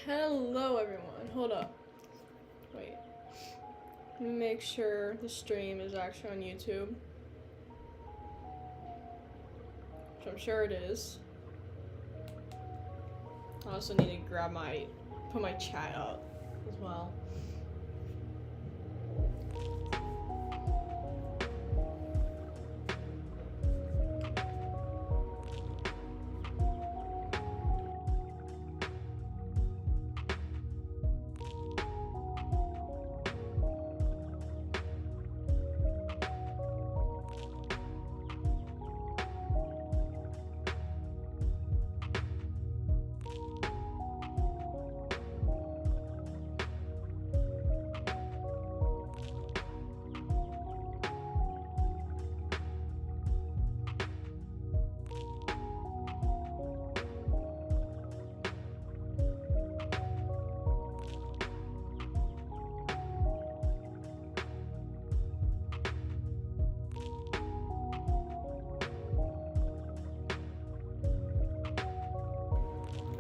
Hello everyone, hold up. Wait. Let me make sure the stream is actually on YouTube. Which I'm sure it is. I also need to put my chat up as well.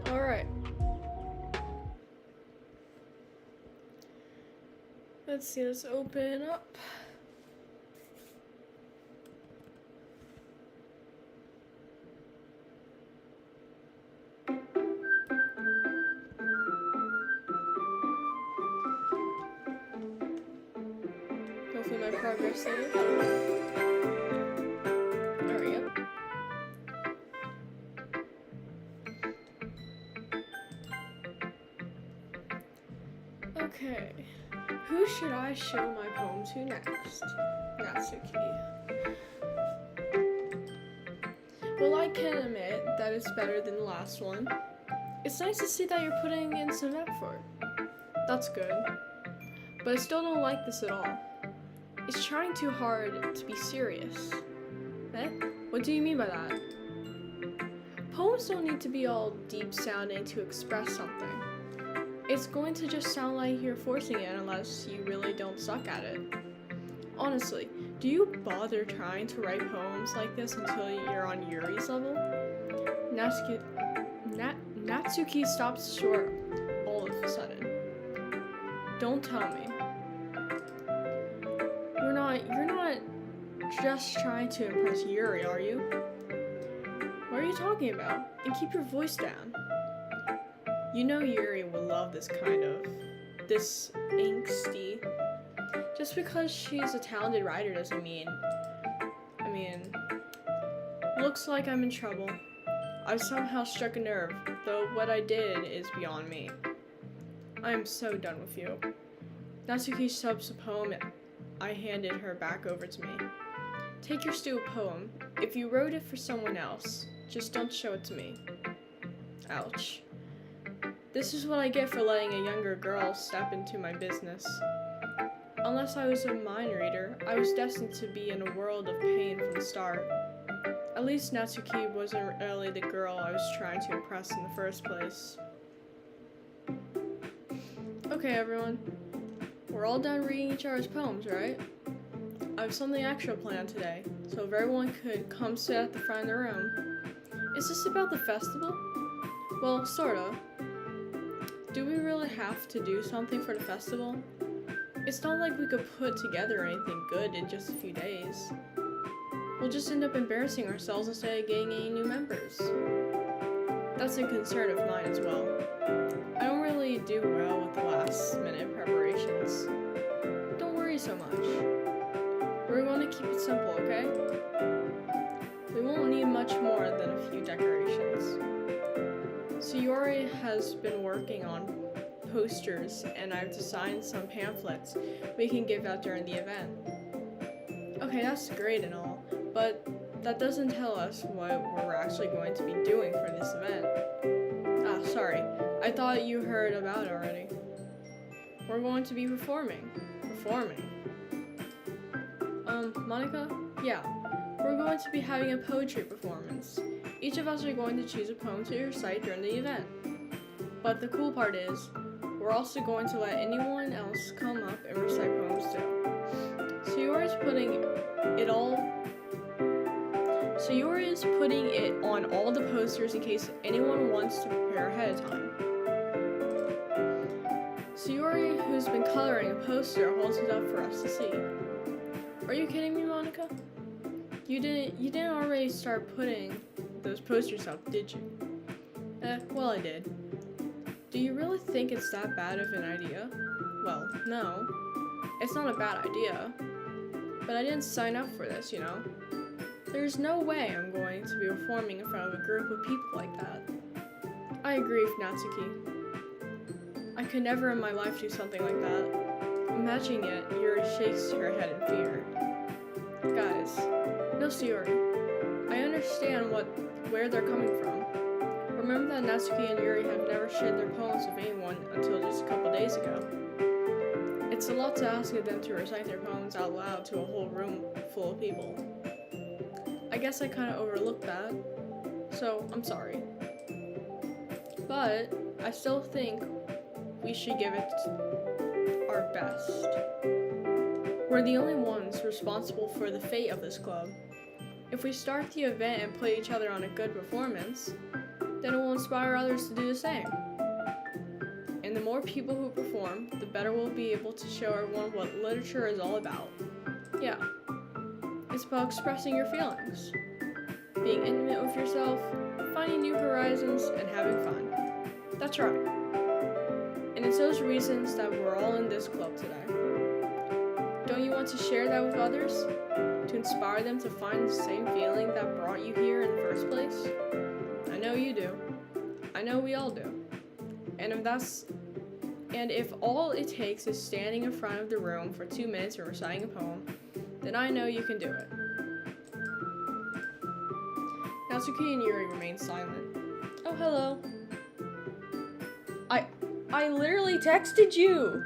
Alright. Let's see, let's open up. Hopefully my progress saved. There we go. Okay. Who should I show my poem to next? Natsuki. Well, I can admit that it's better than the last one. It's nice to see that you're putting in some effort. That's good. But I still don't like this at all. It's trying too hard to be serious. Eh? What do you mean by that? Poems don't need to be all deep sounding to express something. It's going to just sound like you're forcing it unless you really don't suck at it. Honestly, do you bother trying to write poems like this until you're on Yuri's level? Natsuki stops short all of a sudden. Don't tell me. You're not just trying to impress Yuri, are you? What are you talking about? And keep your voice down. You know Yuri will love this angsty. Just because she's a talented writer doesn't mean, looks like I'm in trouble. I've somehow struck a nerve, though what I did is beyond me. I am so done with you. Natsuki subs a poem I handed her back over to me. Take your stupid poem. If you wrote it for someone else, just don't show it to me. Ouch. This is what I get for letting a younger girl step into my business. Unless I was a mind reader, I was destined to be in a world of pain from the start. At least Natsuki wasn't really the girl I was trying to impress in the first place. Okay, everyone. We're all done reading each other's poems, right? I have something extra planned today, so if everyone could come sit at the front of the room. Is this about the festival? Well, sorta. Do we really have to do something for the festival? It's not like we could put together anything good in just a few days. We'll just end up embarrassing ourselves instead of getting any new members. That's a concern of mine as well. I don't really do well with the last minute preparations. Don't worry so much. We're going to keep it simple, okay? We won't need much more than a few decorations. Sayori has been working on posters, and I've designed some pamphlets we can give out during the event. Okay, that's great and all, but that doesn't tell us what we're actually going to be doing for this event. Ah, sorry. I thought you heard about it already. We're going to be performing. Monica? Yeah. We're going to be having a poetry performance. Each of us are going to choose a poem to recite during the event. But the cool part is, we're also going to let anyone else come up and recite poems too. Sayori is putting it on all the posters in case anyone wants to prepare ahead of time. Sayori, who's been coloring a poster, holds it up for us to see. Are you kidding me, Monica? You didn't already start putting those posters up, did you? Well, I did. Do you really think it's that bad of an idea? Well, no. It's not a bad idea. But I didn't sign up for this, you know? There's no way I'm going to be performing in front of a group of people like that. I agree with Natsuki. I could never in my life do something like that. Imagining it, Yuri shakes her head in fear. Guys, no Sayori. I understand where they're coming from. Remember that Natsuki and Yuri have never shared their poems with anyone until just a couple days ago. It's a lot to ask of them to recite their poems out loud to a whole room full of people. I guess I kind of overlooked that, so I'm sorry. But I still think we should give it our best. We're the only ones responsible for the fate of this club. If we start the event and put each other on a good performance, then it will inspire others to do the same. And the more people who perform, the better we'll be able to show everyone what literature is all about. Yeah, it's about expressing your feelings, being intimate with yourself, finding new horizons, and having fun. That's right. And it's those reasons that we're all in this club today. Don't you want to share that with others? To inspire them to find the same feeling that brought you here in the first place? I know you do. I know we all do. And if all it takes is standing in front of the room for 2 minutes and reciting a poem, then I know you can do it. Natsuki and Yuri remain silent. Oh, hello. I literally texted you!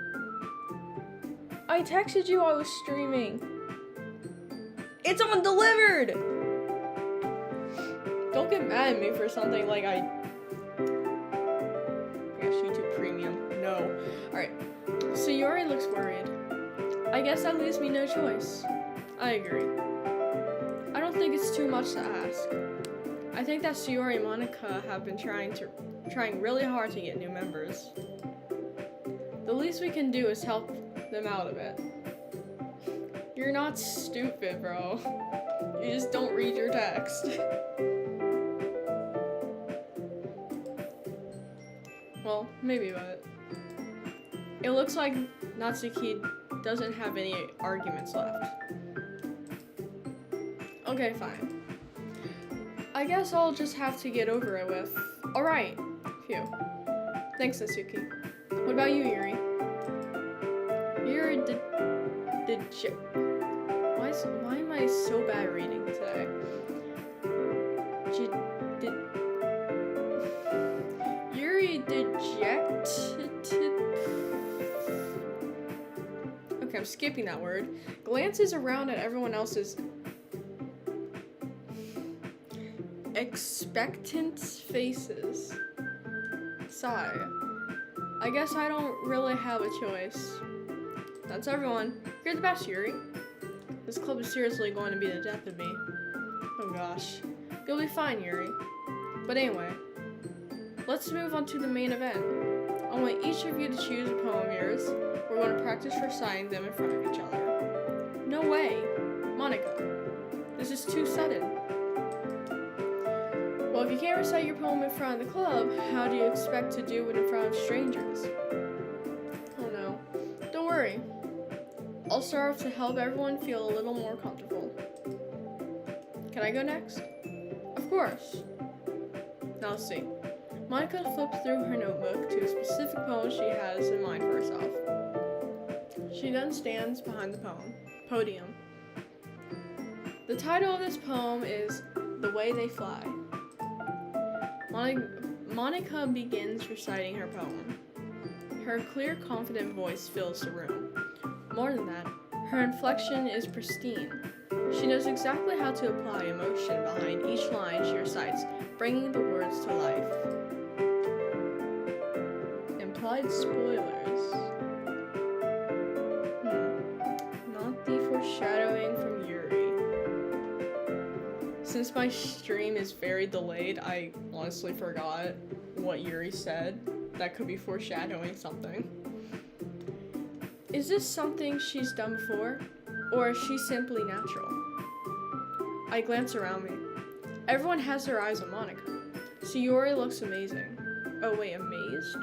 I texted you I was streaming. It's on delivered! Don't get mad at me for something like I guess YouTube Premium. No. Alright. Sayori looks worried. I guess that leaves me no choice. I agree. I don't think it's too much to ask. I think that Sayori and Monica have been trying really hard to get new members. The least we can do is help them out a bit. You're not stupid, bro. You just don't read your text. Well, maybe, but it looks like Natsuki doesn't have any arguments left. Okay, fine. I guess I'll just have to get over it with, alright, phew. Thanks, Natsuki. What about you, Yuri? Yuri why am I so bad at reading today? Yuri dejected. Okay, I'm skipping that word. Glances around at everyone else's expectant faces. Sigh. I guess I don't really have a choice. That's everyone. You're the best, Yuri. This club is seriously going to be the death of me. Oh gosh. You'll be fine, Yuri. But anyway, let's move on to the main event. I want each of you to choose a poem of yours. We're going to practice reciting them in front of each other. No way. Monica. This is too sudden. Well, if you can't recite your poem in front of the club, how do you expect to do it in front of strangers? Oh no. Don't worry. I'll start off to help everyone feel a little more comfortable. Can I go next? Of course. Now let's see. Monica flips through her notebook to a specific poem she has in mind for herself. She then stands behind the podium. The title of this poem is The Way They Fly. Monica begins reciting her poem. Her clear, confident voice fills the room. More than that, her inflection is pristine. She knows exactly how to apply emotion behind each line she recites, bringing the words to life. Implied spoilers. Not the foreshadowing from Yuri. Since my stream is very delayed, I honestly forgot what Yuri said. That could be foreshadowing something. Is this something she's done before, or is she simply natural? I glance around me. Everyone has their eyes on Monica. Sayori looks amazing. Oh wait, amazed?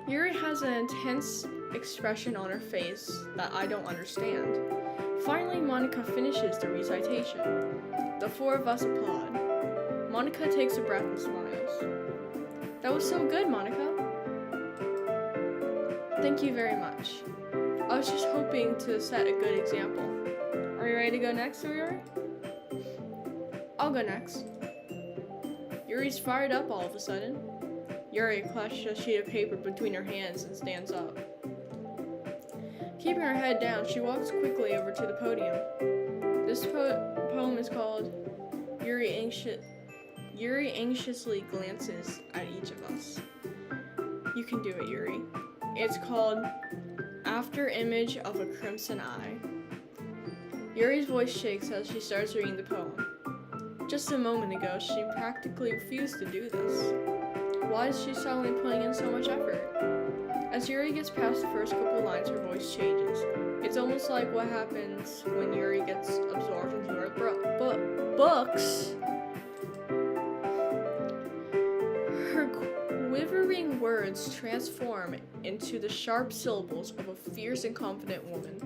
Yuri has an intense expression on her face that I don't understand. Finally, Monica finishes the recitation. The four of us applaud. Monica takes a breath and smiles. That was so good, Monica. Thank you very much. I was just hoping to set a good example. Are you ready to go next, Yuri? I'll go next. Yuri's fired up all of a sudden. Yuri clutches a sheet of paper between her hands and stands up. Keeping her head down, she walks quickly over to the podium. This poem is called Yuri anxiously glances at each of us. You can do it, Yuri. It's called After Image of a Crimson Eye. Yuri's voice shakes as she starts reading the poem. Just a moment ago, she practically refused to do this. Why is she suddenly putting in so much effort? As Yuri gets past the first couple lines, her voice changes. It's almost like what happens when Yuri gets absorbed into her books. Her quivering words transform into the sharp syllables of a fierce and confident woman.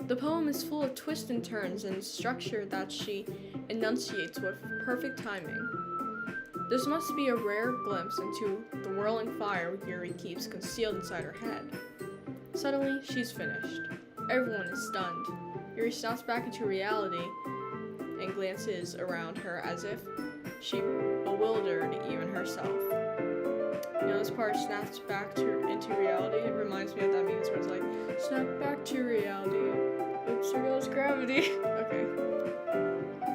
The poem is full of twists and turns and structure that she enunciates with perfect timing. This must be a rare glimpse into the whirling fire Yuri keeps concealed inside her head. Suddenly, she's finished. Everyone is stunned. Yuri snaps back into reality and glances around her as if she bewildered even herself. You know, this part, snaps back into reality, it reminds me of that meme where it's like, snap back to reality. Oops, there goes gravity. Okay.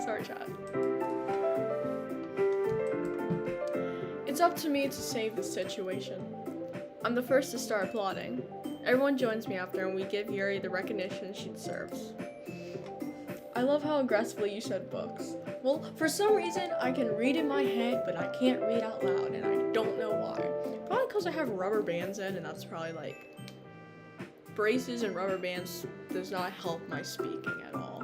Sorry, chat. It's up to me to save the situation. I'm the first to start applauding. Everyone joins me after and we give Yuri the recognition she deserves. I love how aggressively you said books. Well, for some reason, I can read in my head, but I can't read out loud, and I don't know why. Probably because I have rubber bands in, and that's probably like... braces and rubber bands does not help my speaking at all.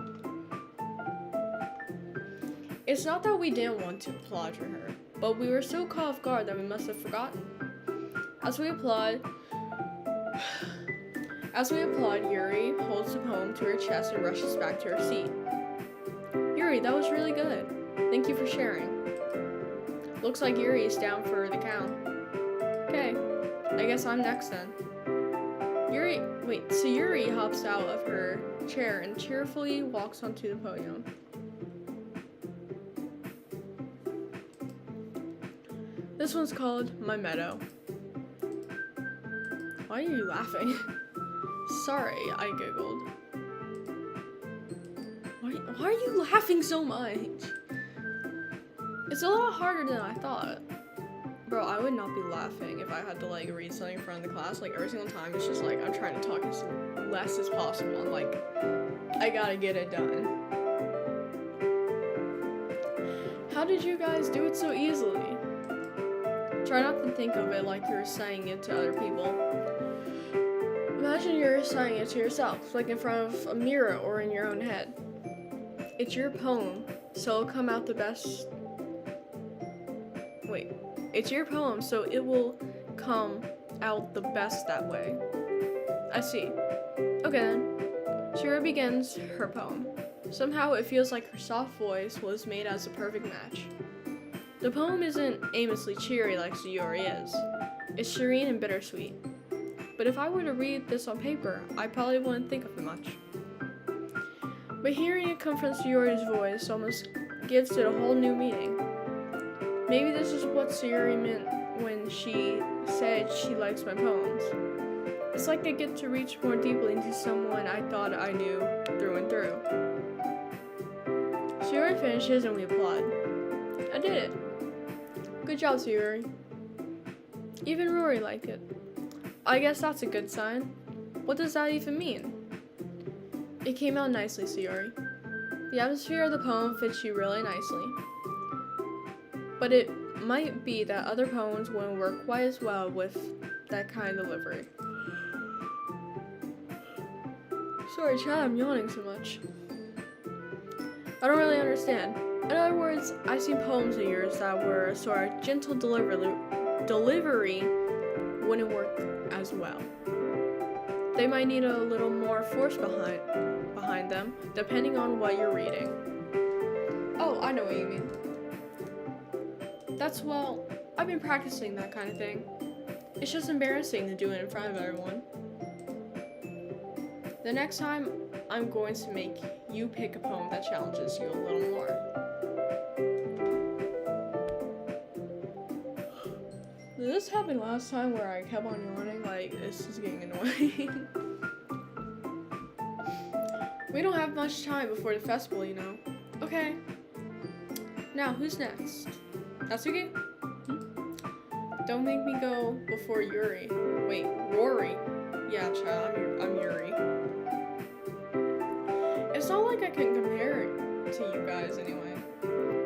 It's not that we didn't want to applaud for her, but we were so caught off guard that we must have forgotten. As we applaud, Yuri holds the poem to her chest and rushes back to her seat. Yuri, that was really good. Thank you for sharing. Looks like Yuri is down for the count. Okay, I guess I'm next then. So Yuri hops out of her chair and cheerfully walks onto the podium. This one's called My Meadow. Why are you laughing? Sorry, I giggled. Why are you laughing so much? It's a lot harder than I thought. Bro, I would not be laughing if I had to like read something in front of the class. Like every single time, it's just like I'm trying to talk as less as possible. And like, I gotta get it done. How did you guys do it so easily? Try not to think of it like you're saying it to other people. Imagine you're saying it to yourself, like in front of a mirror or in your own head. It's your poem, so it'll come out the best. It's your poem, so it will come out the best that way. I see. Okay then. Shira begins her poem. Somehow it feels like her soft voice was made as a perfect match. The poem isn't aimlessly cheery like Sayori is. It's serene and bittersweet. But if I were to read this on paper, I probably wouldn't think of it much. But hearing it come from Sayori's voice almost gives it a whole new meaning. Maybe this is what Sayori meant when she said she likes my poems. It's like I get to reach more deeply into someone I thought I knew through and through. Sayori finishes and we applaud. I did it. Good job, Sayori. Even Rory liked it. I guess that's a good sign. What does that even mean? It came out nicely, Sayori. The atmosphere of the poem fits you really nicely. But it might be that other poems wouldn't work quite as well with that kind of delivery. Sorry, Chad, I'm yawning so much. I don't really understand. In other words, I've seen poems of yours that were sort of gentle delivery wouldn't work as well. They might need a little more force behind them, depending on what you're reading. Oh, I know what you mean. Well, I've been practicing that kind of thing. It's just embarrassing to do it in front of everyone. The next time, I'm going to make you pick a poem that challenges you a little more. Did this happen last time where I kept on yawning? Like, this is getting annoying. We don't have much time before the festival, you know. Okay. Now, who's next? Natsuki? Don't make me go before Yuri. Wait, Rory. Yeah, child, I'm Yuri. It's not like I can compare it to you guys anyway.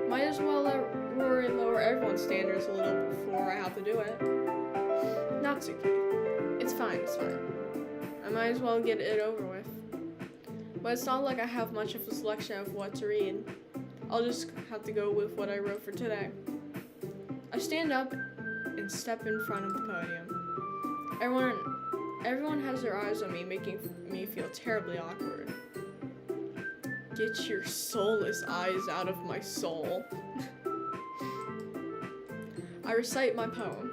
Might as well let Rory lower everyone's standards a little before I have to do it. Natsuki. It's fine. I might as well get it over with. But it's not like I have much of a selection of what to read. I'll just have to go with what I wrote for today. I stand up and step in front of the podium. Everyone has their eyes on me, making me feel terribly awkward. Get your soulless eyes out of my soul. I recite my poem.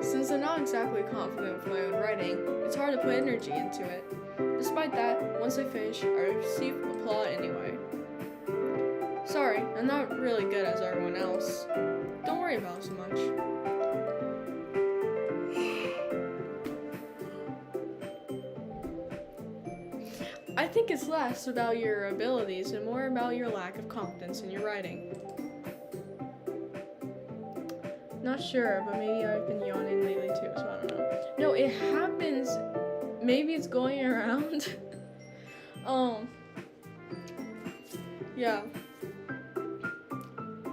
Since I'm not exactly confident with my own writing, it's hard to put energy into it. Despite that, once I finish, I receive applause anyway. Sorry, I'm not really good as everyone else. Don't worry about it so much. I think it's less about your abilities and more about your lack of confidence in your writing. Not sure, but maybe I've been yawning lately too, so I don't know. No, it happens. Maybe it's going around. Yeah.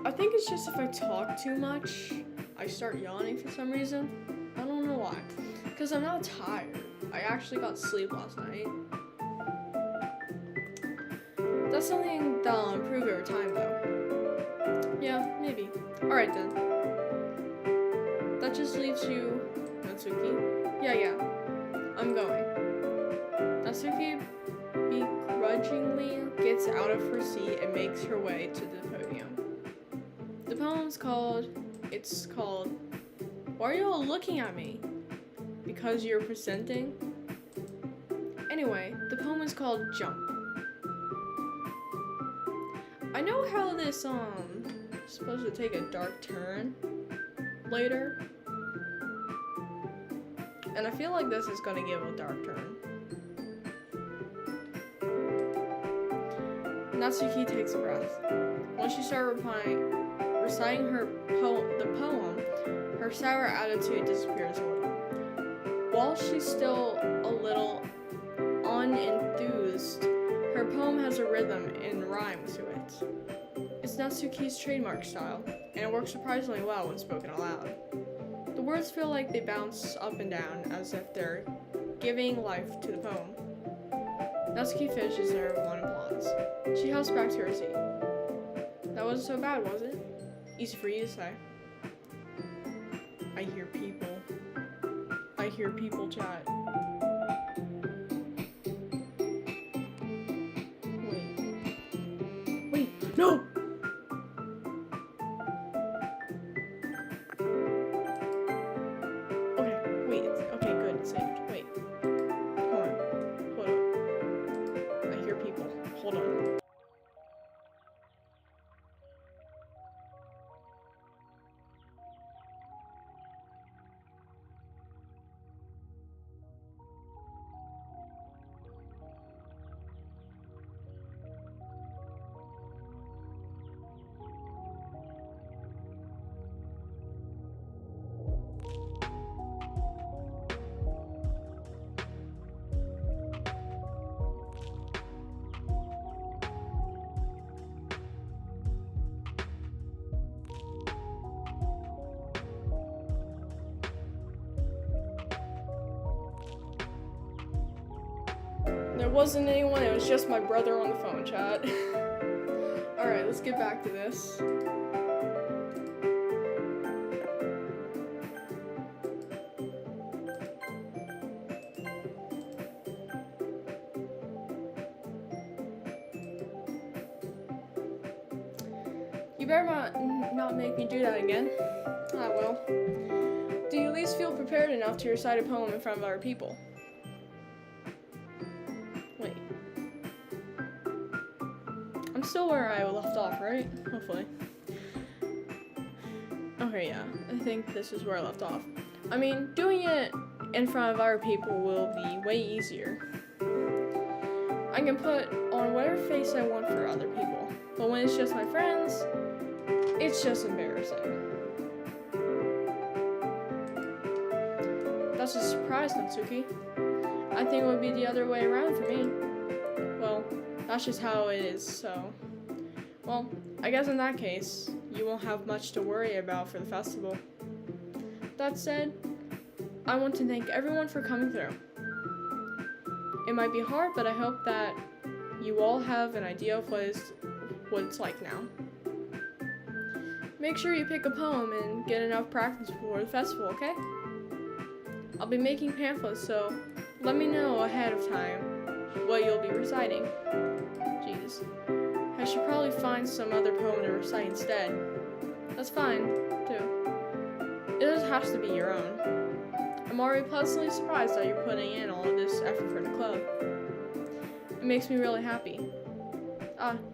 I think it's just if I talk too much, I start yawning for some reason. I don't know why. Because I'm not tired. I actually got sleep last night. That's something that'll improve over time, though. Yeah, maybe. Alright then. That just leaves you, Natsuki. Yeah. I'm going. Natsuki begrudgingly gets out of her seat and makes her way to the podium. The poem's called, Why Are You All Looking at Me? Because You're Presenting? Anyway, the poem is called Jump. I know how this, is supposed to take a dark turn later. And I feel like this is gonna give a dark turn. Natsuki takes a breath. Once she starts reciting the poem, her sour attitude disappears a little. While she's still a little unenthused, her poem has a rhythm and rhyme to it. It's Natsuki's trademark style, and it works surprisingly well when spoken aloud. The words feel like they bounce up and down as if they're giving life to the poem. Natsuki finishes and everyone applauds. She hops back to her seat. That wasn't so bad, was it? Easy for you to say. I hear people chat. Wait, no! Okay, good, it's saved. Wait. Hold up. I hear people. Hold on. wasn't anyone, it was just my brother on the phone, chat. Alright, let's get back to this. You better not make me do that again. I will. Do you at least feel prepared enough to recite a poem in front of other people? Wait. I'm still where I left off, right? Hopefully. Okay, yeah. I think this is where I left off. I mean, doing it in front of other people will be way easier. I can put on whatever face I want for other people. But when it's just my friends, it's just embarrassing. That's a surprise, Natsuki. I think it would be the other way around for me. Well, that's just how it is, so... Well, I guess in that case, you won't have much to worry about for the festival. That said, I want to thank everyone for coming through. It might be hard, but I hope that you all have an idea of what it's like now. Make sure you pick a poem and get enough practice before the festival, okay? I'll be making pamphlets, so let me know ahead of time what you'll be reciting. Jeez. I should probably find some other poem to recite instead. That's fine, too. It doesn't have to be your own. I'm already pleasantly surprised that you're putting in all of this effort for the club. It makes me really happy.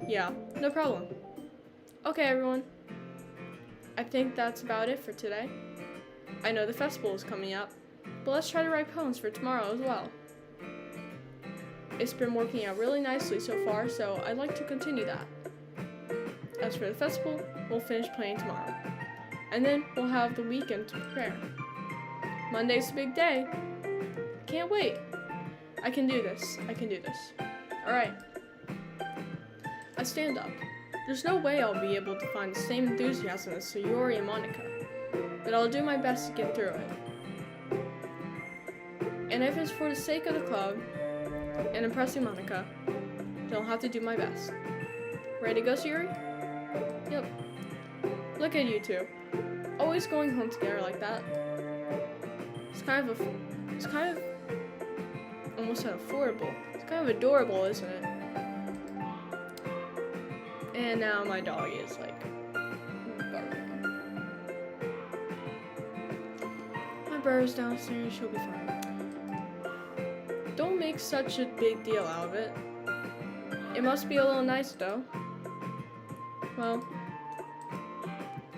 Yeah, no problem. Okay, everyone. I think that's about it for today. I know the festival is coming up, but let's try to write poems for tomorrow as well. It's been working out really nicely so far, so I'd like to continue that. As for the festival, we'll finish playing tomorrow. And then we'll have the weekend to prepare. Monday's the big day. Can't wait. I can do this. Alright. I stand up. There's no way I'll be able to find the same enthusiasm as Sayori and Monica, but I'll do my best to get through it. And if it's for the sake of the club and impressing Monica, then I'll have to do my best. Ready to go, Sayori? Yep. Look at you two. Always going home together like that. It's kind of almost affordable. It's kind of adorable, isn't it? And now my dog is like barking. My brother's downstairs, she'll be fine. Don't make such a big deal out of it. It must be a little nice though. Well,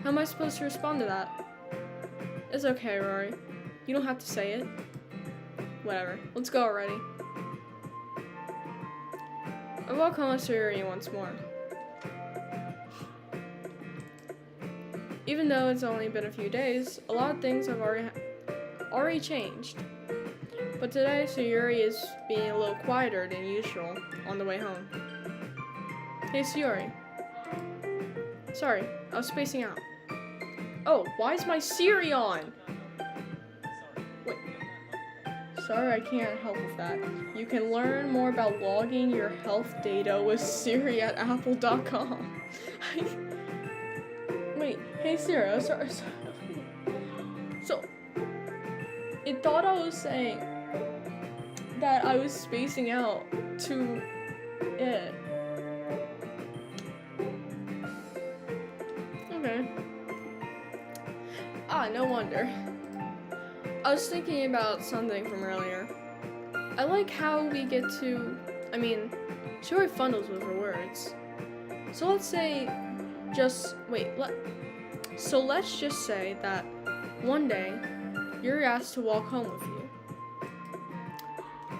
how am I supposed to respond to that? It's okay, Rory. You don't have to say it. Whatever. Let's go already. I walk home with Sayori once more. Even though it's only been a few days, a lot of things have already changed. But today, Sayori is being a little quieter than usual on the way home. Hey, Sayori. Sorry, I was spacing out. Oh, why is my Siri on? Wait. Sorry, I can't help with that. You can learn more about logging your health data with Siri at apple.com. Wait, hey Siri, sorry. So, it thought I was saying that I was spacing out to it. Okay. No wonder. I was thinking about something from earlier. I like how we get to, Sayori fumbles with her words. So let's say, let's just say that one day, you're asked to walk home with you.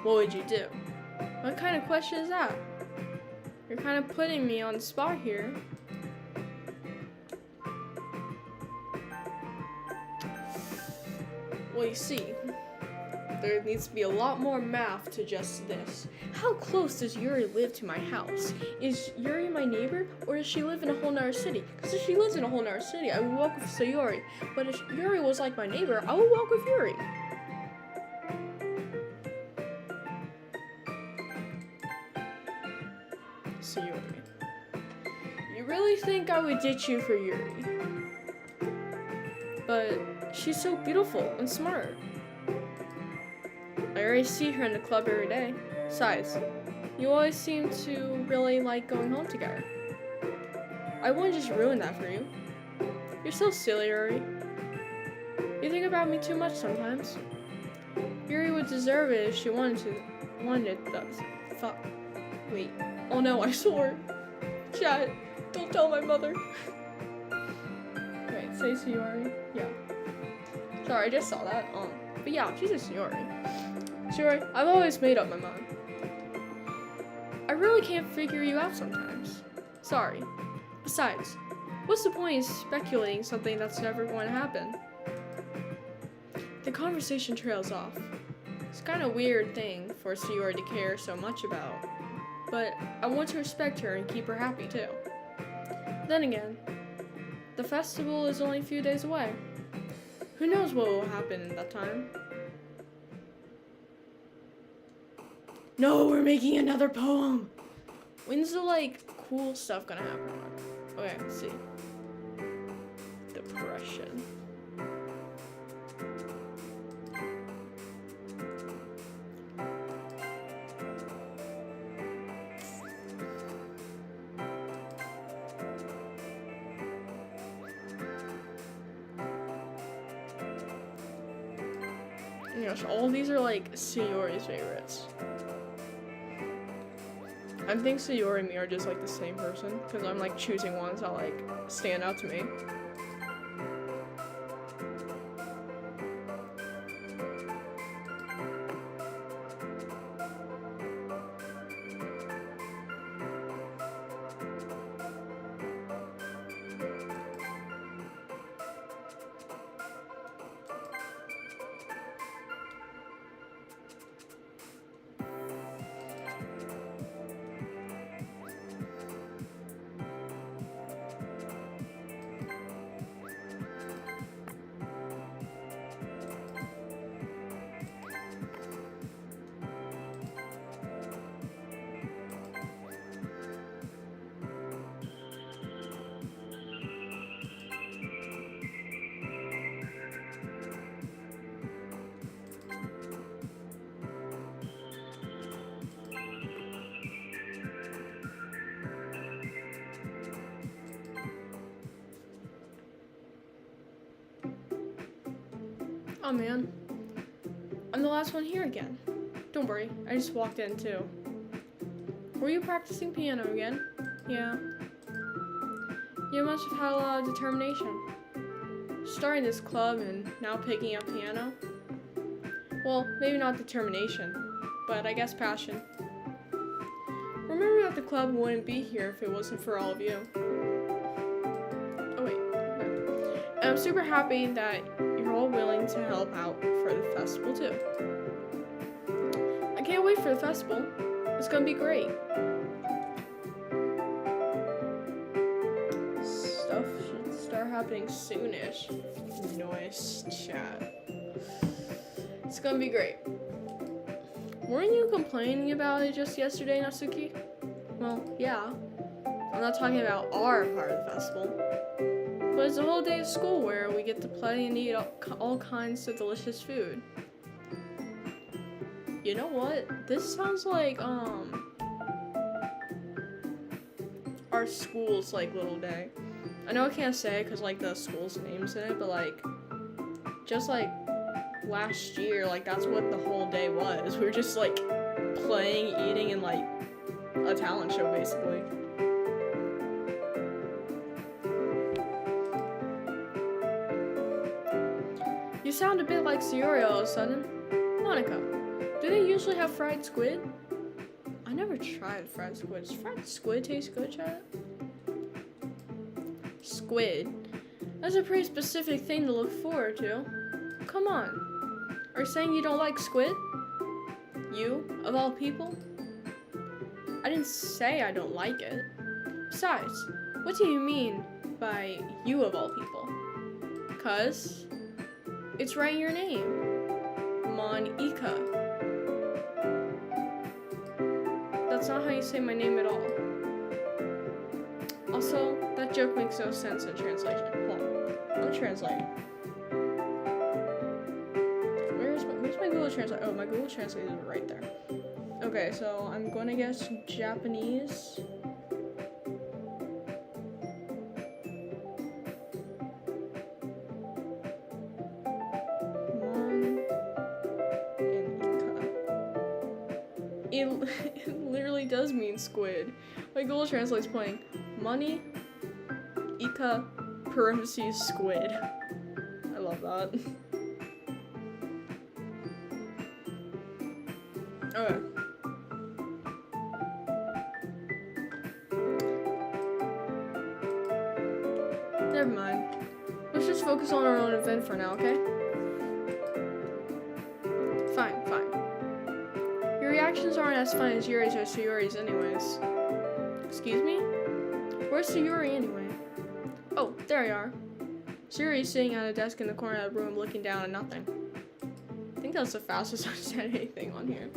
What would you do? What kind of question is that? You're kind of putting me on the spot here. Well, you see, there needs to be a lot more math to just this. How close does Yuri live to my house? Is Yuri my neighbor, or does she live in a whole nother city? Because if she lives in a whole nother city, I would walk with Sayori. But if Yuri was like my neighbor, I would walk with Yuri. Sayuri. You really think I would ditch you for Yuri? But she's so beautiful and smart. I already see her in the club every day. Besides, you always seem to really like going home together. I wouldn't just ruin that for you. You're so silly, Yuri. You think about me too much sometimes. Yuri would deserve it if she wanted that. Fuck. Wait. Oh no, I swore. Chat, don't tell my mother. Wait, say Sayuri? Yeah. Sorry, I just saw that. But yeah, she's a Sayuri. Sayuri, I've always made up my mind. I really can't figure you out sometimes. Sorry. Besides, what's the point in speculating something that's never going to happen? The conversation trails off. It's kind of a weird thing for Sayuri to care so much about, but I want to respect her and keep her happy too. Then again, the festival is only a few days away. Who knows what will happen in that time? No, we're making another poem! When's the, cool stuff gonna happen? Okay, let's see. Depression. Gosh, all of these are Sayuri's favorites. I think Sayuri and me are just the same person, because I'm choosing ones that stand out to me. Oh man, I'm the last one here again. Don't worry, I just walked in too. Were you practicing piano again? Yeah. You must have had a lot of determination. Starting this club and now picking up piano. Well, maybe not determination, but I guess passion. Remember that the club wouldn't be here if it wasn't for all of you. Oh wait. And I'm super happy that you're all willing to help out for the festival too. I can't wait for the festival. It's gonna be great. Stuff should start happening soonish. Noise chat. It's gonna be great. Weren't you complaining about it just yesterday, Natsuki? Well, yeah. I'm not talking about our part of the festival. But it's a whole day of school where we get to play and eat all kinds of delicious food. You know what? This sounds like, our school's, little day. I know I can't say it because, the school's name's in it, but, just, last year, that's what the whole day was. We were just, playing, eating, and, a talent show, basically. You sound a bit like Sayuri all of a sudden. Monica, do they usually have fried squid? I never tried fried squid. Does fried squid taste good, Chad? Squid? That's a pretty specific thing to look forward to. Come on. Are you saying you don't like squid? You, of all people? I didn't say I don't like it. Besides, what do you mean by you of all people? 'Cause it's right in your name. Monica. That's not how you say my name at all. Also, that joke makes no sense in translation. Hold on. Let me translate. Where's my Google Translate? Oh, my Google Translate is right there. Okay, so I'm going to guess Japanese. It literally does mean squid. My Google Translate's playing money, ika, parentheses, squid. I love that. Okay. Never mind. Let's just focus on our own event for now, okay? Fine. Your reactions aren't as fun as Yuri's or Sayori's anyways. Excuse me? Where's Sayori anyway? Oh, there you are. Sayori's sitting at a desk in the corner of the room looking down at nothing. I think that's the fastest I've said anything on here.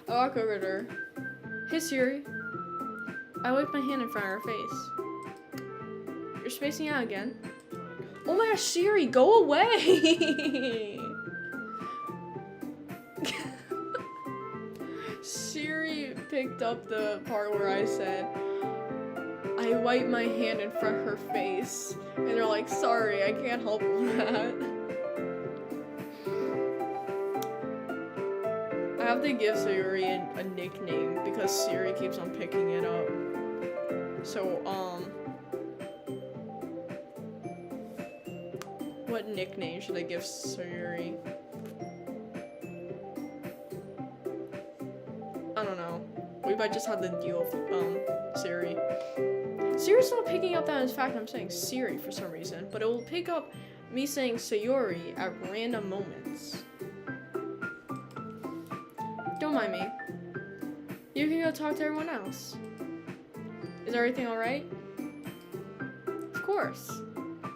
I walk over to her. Hey Sayori. I wipe my hand in front of her face. You're spacing out again. Oh my gosh, Sayori, go away! Siri picked up the part where I said, I wipe my hand in front of her face. And they're like, sorry, I can't help with that. I have to give Sayori a nickname because Siri keeps on picking it up. So, what nickname should I give Sayori? I don't know. We might just have to deal with Siri. Siri's not picking up that as fact I'm saying Siri for some reason, but it will pick up me saying Sayori at random moments. Don't mind me. You can go talk to everyone else. Is everything alright? Of course.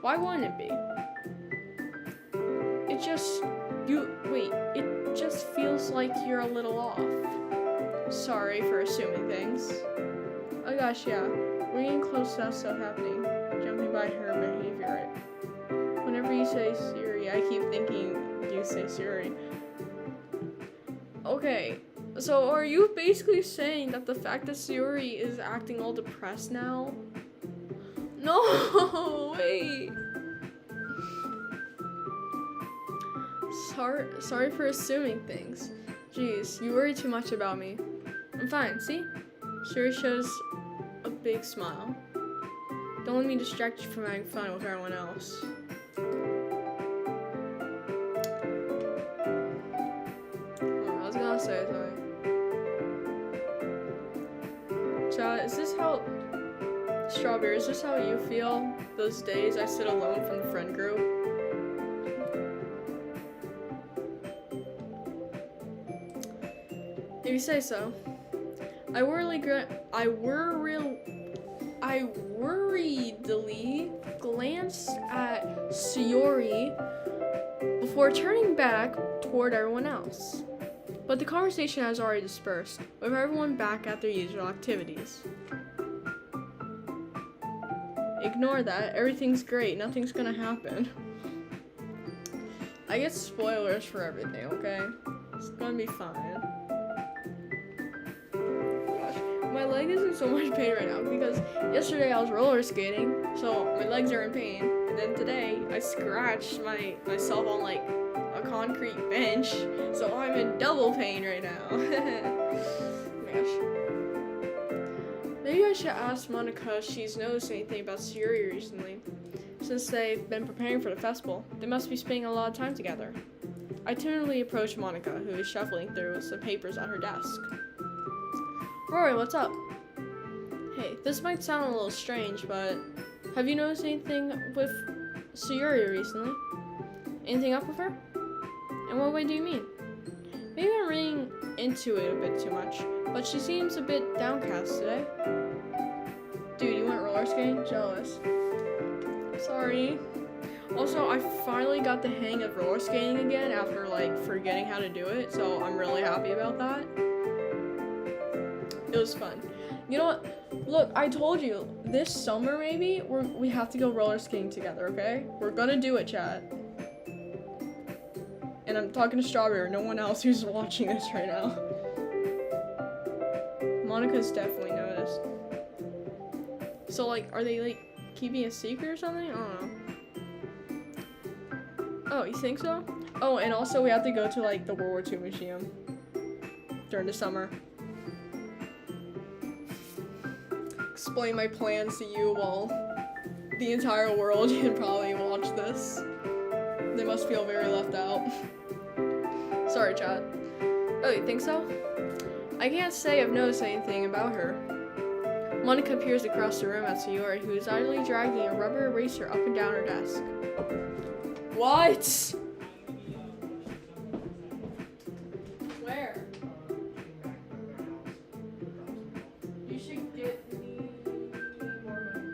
Why wouldn't it be? It just feels like you're a little off. Sorry for assuming things. Oh gosh, yeah. We're getting close to that stuff happening. Jumping by her behavior. Whenever you say Siri, I keep thinking you say Siri. Okay, so are you basically saying that the fact that Sayori is acting all depressed now? No, wait. Sorry for assuming things. Jeez, you worry too much about me. I'm fine, see? Sayori shows a big smile. Don't let me distract you from having fun with everyone else. I was gonna say something. Chad, is this how... Strawberry, is this how you feel those days I sit alone from the friend group? If you say so. I worriedly glanced at Sayori before turning back toward everyone else. But the conversation has already dispersed, with everyone back at their usual activities. Ignore that, everything's great, nothing's gonna happen. I get spoilers for everything, okay? It's gonna be fine. My leg is in so much pain right now because yesterday I was roller skating, so my legs are in pain. And then today I scratched myself on like a concrete bench, so I'm in double pain right now. Gosh. Maybe I should ask Monica if she's noticed anything about Sayori recently. Since they've been preparing for the festival, they must be spending a lot of time together. I timidly approached Monica, who is shuffling through some papers at her desk. Rory, what's up? Hey, this might sound a little strange, but have you noticed anything with Sayori recently? Anything up with her? In what way do you mean? Maybe I'm reading into it a bit too much, but she seems a bit downcast today. Dude, you went roller skating? Jealous. Sorry. Also, I finally got the hang of roller skating again after like forgetting how to do it, so I'm really happy about that. It was fun. You know what? Look, I told you, this summer maybe, we have to go roller skating together, okay? We're gonna do it, chat. And I'm talking to Strawberry, no one else who's watching this right now. Monica's definitely noticed. So, like, are they, like, keeping a secret or something? I don't know. Oh, you think so? Oh, and also we have to go to, like, the World War II Museum during the summer. Explain my plans to you while the entire world can probably watch this. They must feel very left out. Sorry, chat. Oh, you think so? I can't say I've noticed anything about her. Monica peers across the room at Sayori, who is idly dragging a rubber eraser up and down her desk. What? Where? You should get me more money.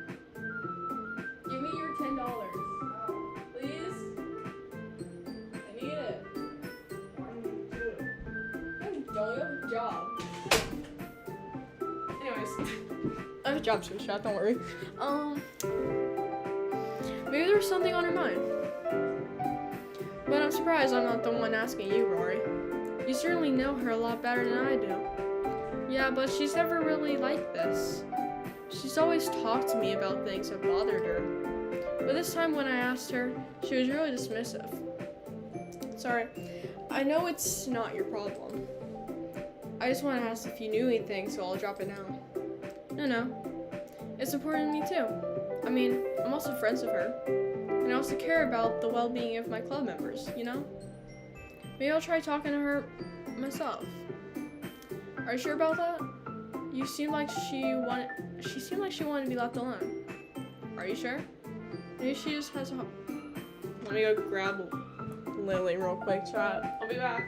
Give me your $10. Please? I need it. Don't you have a job? Anyways, I have a job too, chat, don't worry. Maybe there's something on her mind. But I'm surprised I'm not the one asking you, Rory. You certainly know her a lot better than I do. Yeah, but she's never really like this. She's always talked to me about things that bothered her. But this time when I asked her, she was really dismissive. Sorry, I know it's not your problem. I just want to ask if you knew anything, so I'll drop it now. No. It's important to me too. I mean, I'm also friends with her. And I also care about the well-being of my club members, you know? Maybe I'll try talking to her myself. Are you sure about that? You seem like she seemed like she wanted to be left alone. Are you sure? Maybe she just has a... Let me go grab Lily real quick, chat. I'll be back.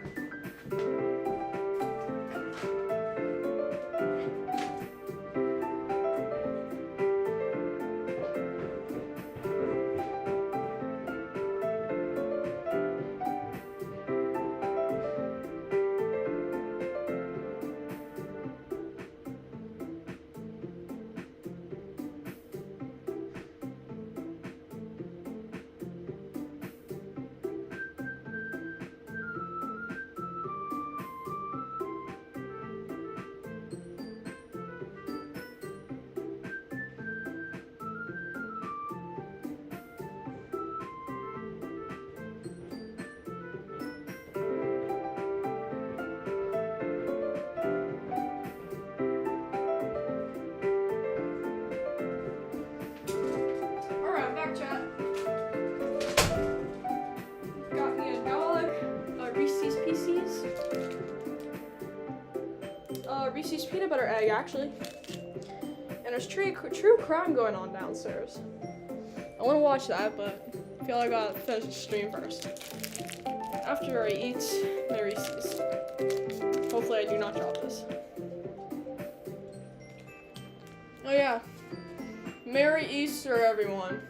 Chat. Got me a dog, Reese's Pieces, Reese's peanut butter egg actually, and there's true crime going on downstairs. I want to watch that, but I feel like I gotta finish the stream first. After I eat my Reese's. Hopefully I do not drop this. Oh yeah, Merry Easter everyone.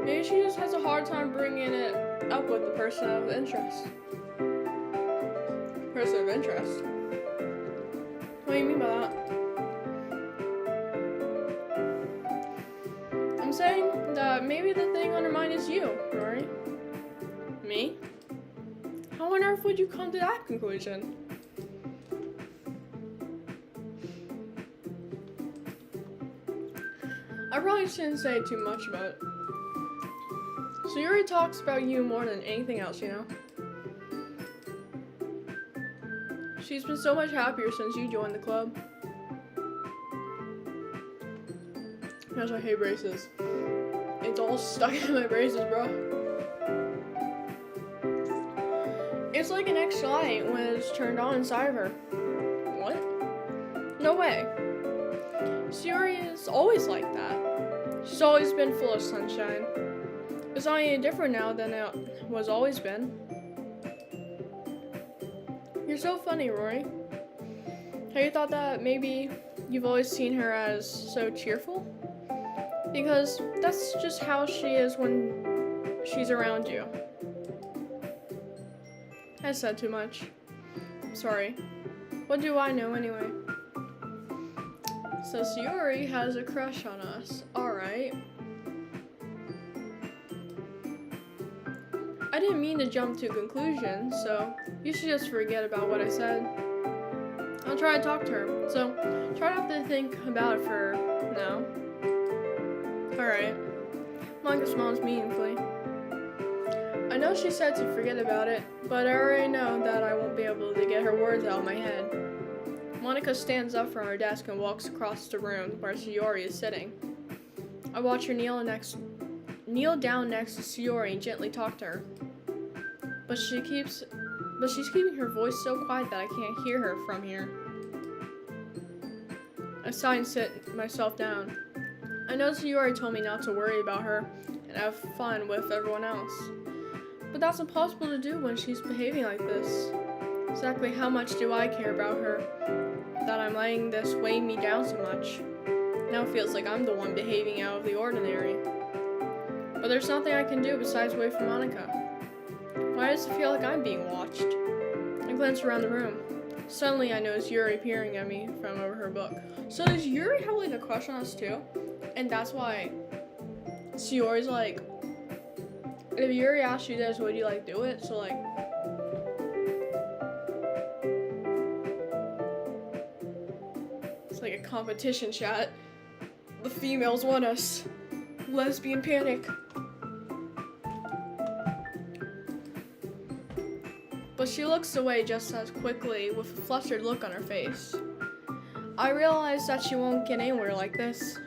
Maybe she just has a hard time bringing it up with the person of interest. Person of interest? What do you mean by that? I'm saying that maybe the thing on her mind is you, Rory. Me? How on earth would you come to that conclusion? I probably shouldn't say too much about it. Sayori talks about you more than anything else, you know? She's been so much happier since you joined the club. Gosh, I hate braces. It's all stuck in my braces, bro. It's like an extra light when it's turned on inside of her. What? No way. Sayori is always like that. She's always been full of sunshine. It's not any different now than it was always been. You're so funny, Rory. Have you thought that maybe you've always seen her as so cheerful? Because that's just how she is when she's around you. I said too much. Sorry. What do I know anyway? So Sayori has a crush on us. Alright. I didn't mean to jump to conclusions, so you should just forget about what I said. I'll try to talk to her, so try not to think about it for now. Alright. Monica smiles meaningfully. I know she said to forget about it, but I already know that I won't be able to get her words out of my head. Monica stands up from her desk and walks across the room where Sayori is sitting. I watch her kneel down next to Sayori and gently talk to her. But she's keeping her voice so quiet that I can't hear her from here. I sigh and sit myself down. I know Sayori told me not to worry about her and have fun with everyone else. But that's impossible to do when she's behaving like this. Exactly how much do I care about her that I'm letting this weigh me down so much? Now it feels like I'm the one behaving out of the ordinary. But there's nothing I can do besides wait for Monica. Why does it feel like I'm being watched? I glance around the room. Suddenly I notice Yuri peering at me from over her book. So does Yuri have like a crush on us too? And that's why Sayori's like, if Yuri asks you this, would you like do it? So like, it's like a competition chat. The females want us. Lesbian panic. But she looks away just as quickly with a flustered look on her face. I realize that she won't get anywhere like this.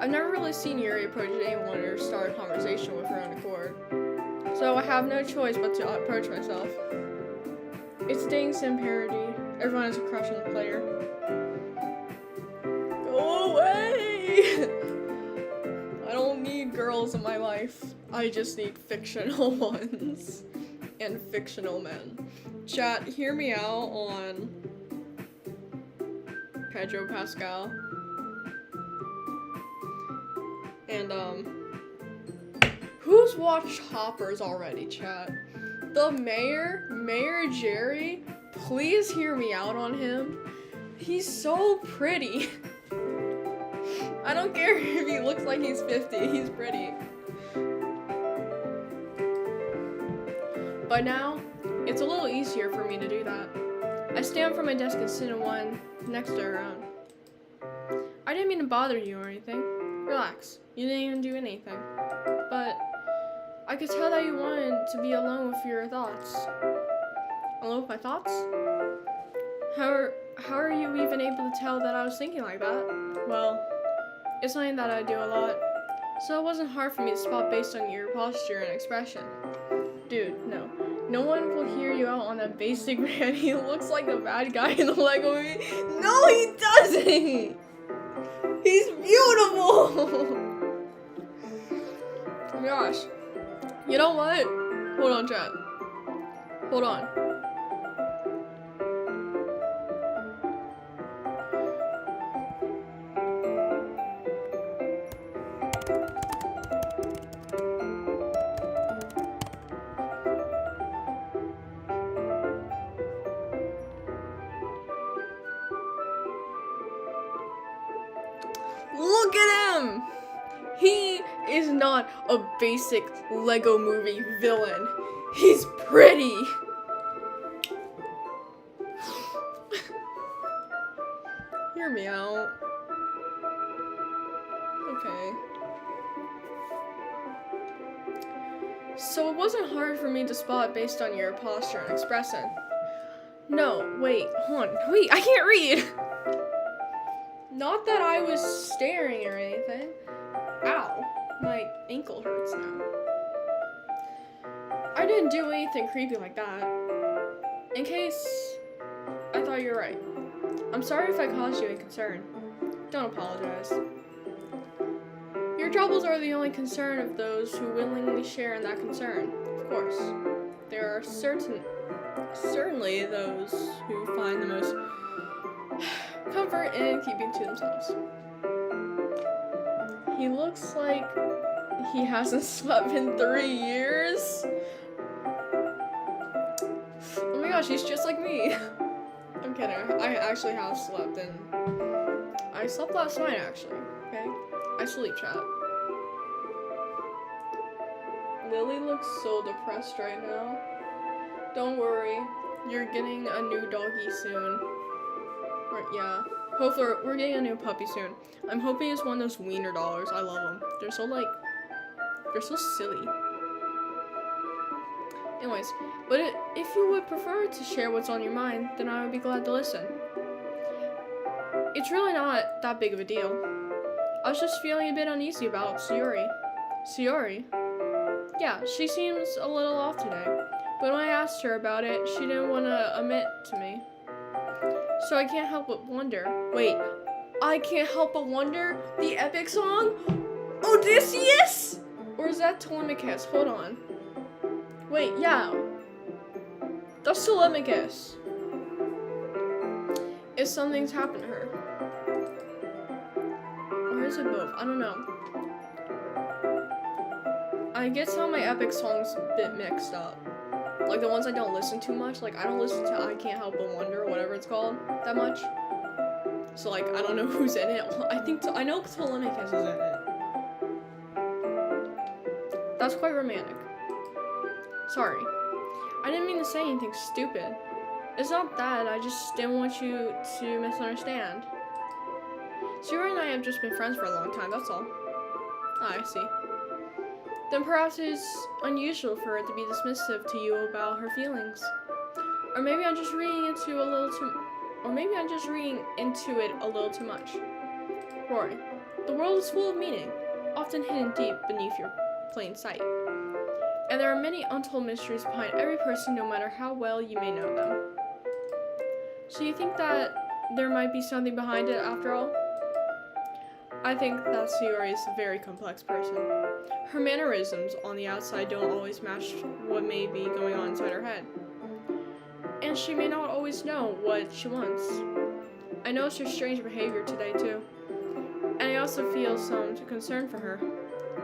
I've never really seen Yuri approach anyone or start a conversation with her own accord. So I have no choice but to approach myself. It's dating sim parody. Everyone has a crush on the player. Go away! I don't need girls in my life. I just need fictional ones. And fictional men. Chat, hear me out on Pedro Pascal. And who's watched Hoppers already, chat? The Mayor Jerry, please hear me out on him. He's so pretty. I don't care if he looks like he's 50, he's pretty. By now, it's a little easier for me to do that. I stand from my desk and sit in one next to her own. I didn't mean to bother you or anything. Relax, you didn't even do anything. But I could tell that you wanted to be alone with your thoughts. Alone with my thoughts? How are you even able to tell that I was thinking like that? Well, it's something that I do a lot, so it wasn't hard for me to spot based on your posture and expression. Dude, no. No one will hear you out on that basic man. He looks like the bad guy in the Lego movie. No, he doesn't! He's beautiful! Oh my gosh. You know what? Hold on, chat. Hold on. Look at him! He is not a basic Lego movie villain. He's pretty! Hear me out. Okay. So it wasn't hard for me to spot based on your posture and expression. No, wait, hold on. Wait, I can't read! Not that I was staring or anything. Ow, my ankle hurts now. I didn't do anything creepy like that. In case I thought you were right. I'm sorry if I caused you a concern. Don't apologize. Your troubles are the only concern of those who willingly share in that concern. Of course, there are certainly those who find the most comfort in keeping to themselves. He looks like he hasn't slept in 3 years. Oh my gosh, he's just like me. I'm kidding. I actually have slept, and I slept last night actually. Okay, I sleep chat. Lily looks so depressed right now. Don't worry, you're getting a new doggy soon. Yeah, hopefully we're getting a new puppy soon. I'm hoping it's one of those wiener dollars. I love them. They're so silly. Anyways, but if you would prefer to share what's on your mind, then I would be glad to listen. It's really not that big of a deal. I was just feeling a bit uneasy about Sayori. Sayori? Yeah, she seems a little off today, but when I asked her about it, she didn't want to admit to me. So I can't help but wonder. Wait, I can't help but wonder? The epic song? Odysseus? Or is that Telemachus? Hold on. Wait, yeah. That's Telemachus. If something's happened to her. Or is it both? I don't know. I get some of my epic songs a bit mixed up. Like the ones I don't listen to much. Like I don't listen to I Can't Help But Wonder, or whatever it's called, that much. So like I don't know who's in it. I know Telemachus is in it. That's quite romantic. Sorry. I didn't mean to say anything stupid. It's not that, I just didn't want you to misunderstand. Sayori and I have just been friends for a long time, that's all. Ah, I see. Then perhaps it's unusual for her to be dismissive to you about her feelings. Or maybe I'm just reading into it a little too much. Rory, the world is full of meaning, often hidden deep beneath your plain sight. And there are many untold mysteries behind every person, no matter how well you may know them. So you think that there might be something behind it after all? I think that Sayori is a very complex person. Her mannerisms on the outside don't always match what may be going on inside her head. And she may not always know what she wants. I noticed her strange behavior today too. And I also feel some concern for her.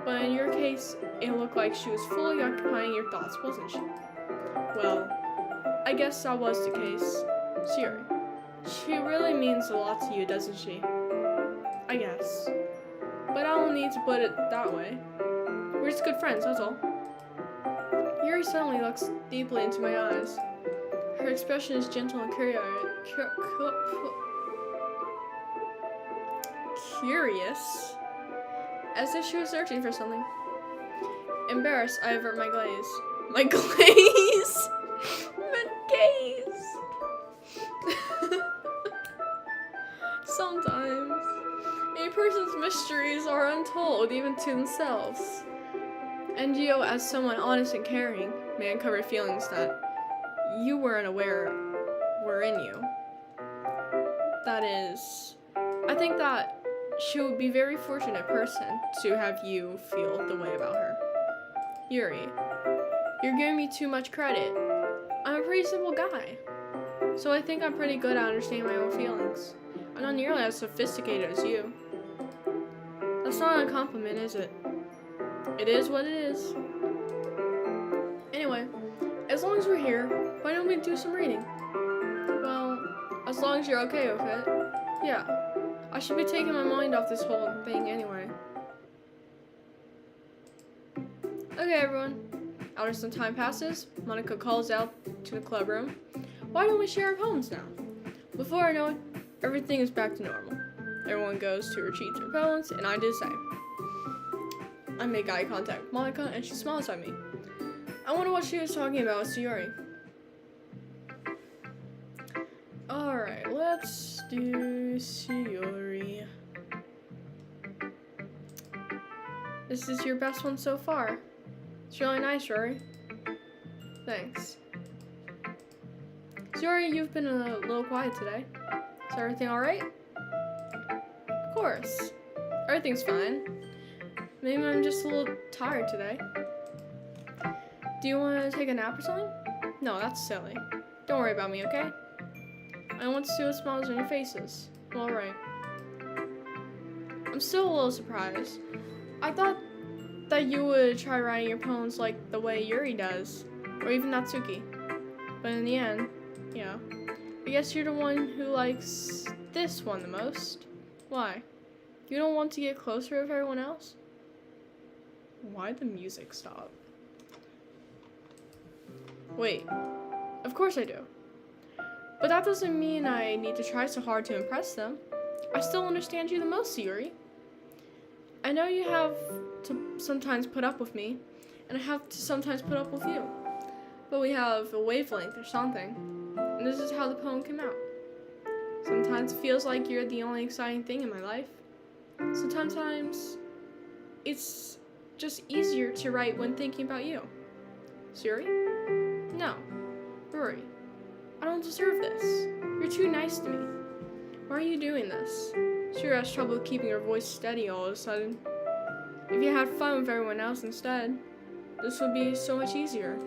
But in your case, it looked like she was fully occupying your thoughts, wasn't she? Well, I guess that was the case. Sayori, she really means a lot to you, doesn't she? I guess. But I don't need to put it that way. We're just good friends, that's all. Yuri suddenly looks deeply into my eyes. Her expression is gentle and curious, as if she was searching for something. Embarrassed, I avert my gaze. My gaze! My gaze! Sometimes, a person's mysteries are untold even to themselves. And you, as someone honest and caring, may uncover feelings that you weren't aware were in you. That is, I think that she would be a very fortunate person to have you feel the way about her. Yuri, you're giving me too much credit. I'm a pretty simple guy, so I think I'm pretty good at understanding my own feelings. I'm not nearly as sophisticated as you. That's not a compliment, is it? It is what it is. Anyway, as long as we're here, why don't we do some reading? Well, as long as you're okay with it. Yeah, I should be taking my mind off this whole thing anyway. Okay, everyone. After some time passes, Monica calls out to the club room. Why don't we share our poems now? Before I know it, everything is back to normal. Everyone goes to retreat their poems, and I do the same. I make eye contact with Monica, and she smiles at me. I wonder what she was talking about with Sayori. Alright, let's do Sayori. This is your best one so far. It's really nice, Rory. Thanks. Sayori, you've been a little quiet today. Is everything alright? Of course. Everything's fine. Maybe I'm just a little tired today. Do you want to take a nap or something? No, that's silly. Don't worry about me, okay? I want to see what smiles on your faces. Alright. I'm still a little surprised. I thought that you would try writing your poems like the way Yuri does, or even Natsuki. But in the end, yeah. I guess you're the one who likes this one the most. Why? You don't want to get closer with everyone else? Why'd the music stop? Wait, of course I do. But that doesn't mean I need to try so hard to impress them. I still understand you the most, Yuri. I know you have to sometimes put up with me, and I have to sometimes put up with you. But we have a wavelength or something, and this is how the poem came out. Sometimes it feels like you're the only exciting thing in my life. Sometimes it's just easier to write when thinking about you. Yuri? No. Rory. I don't deserve this. You're too nice to me. Why are you doing this? She has trouble keeping her voice steady all of a sudden. If you had fun with everyone else instead, this would be so much easier.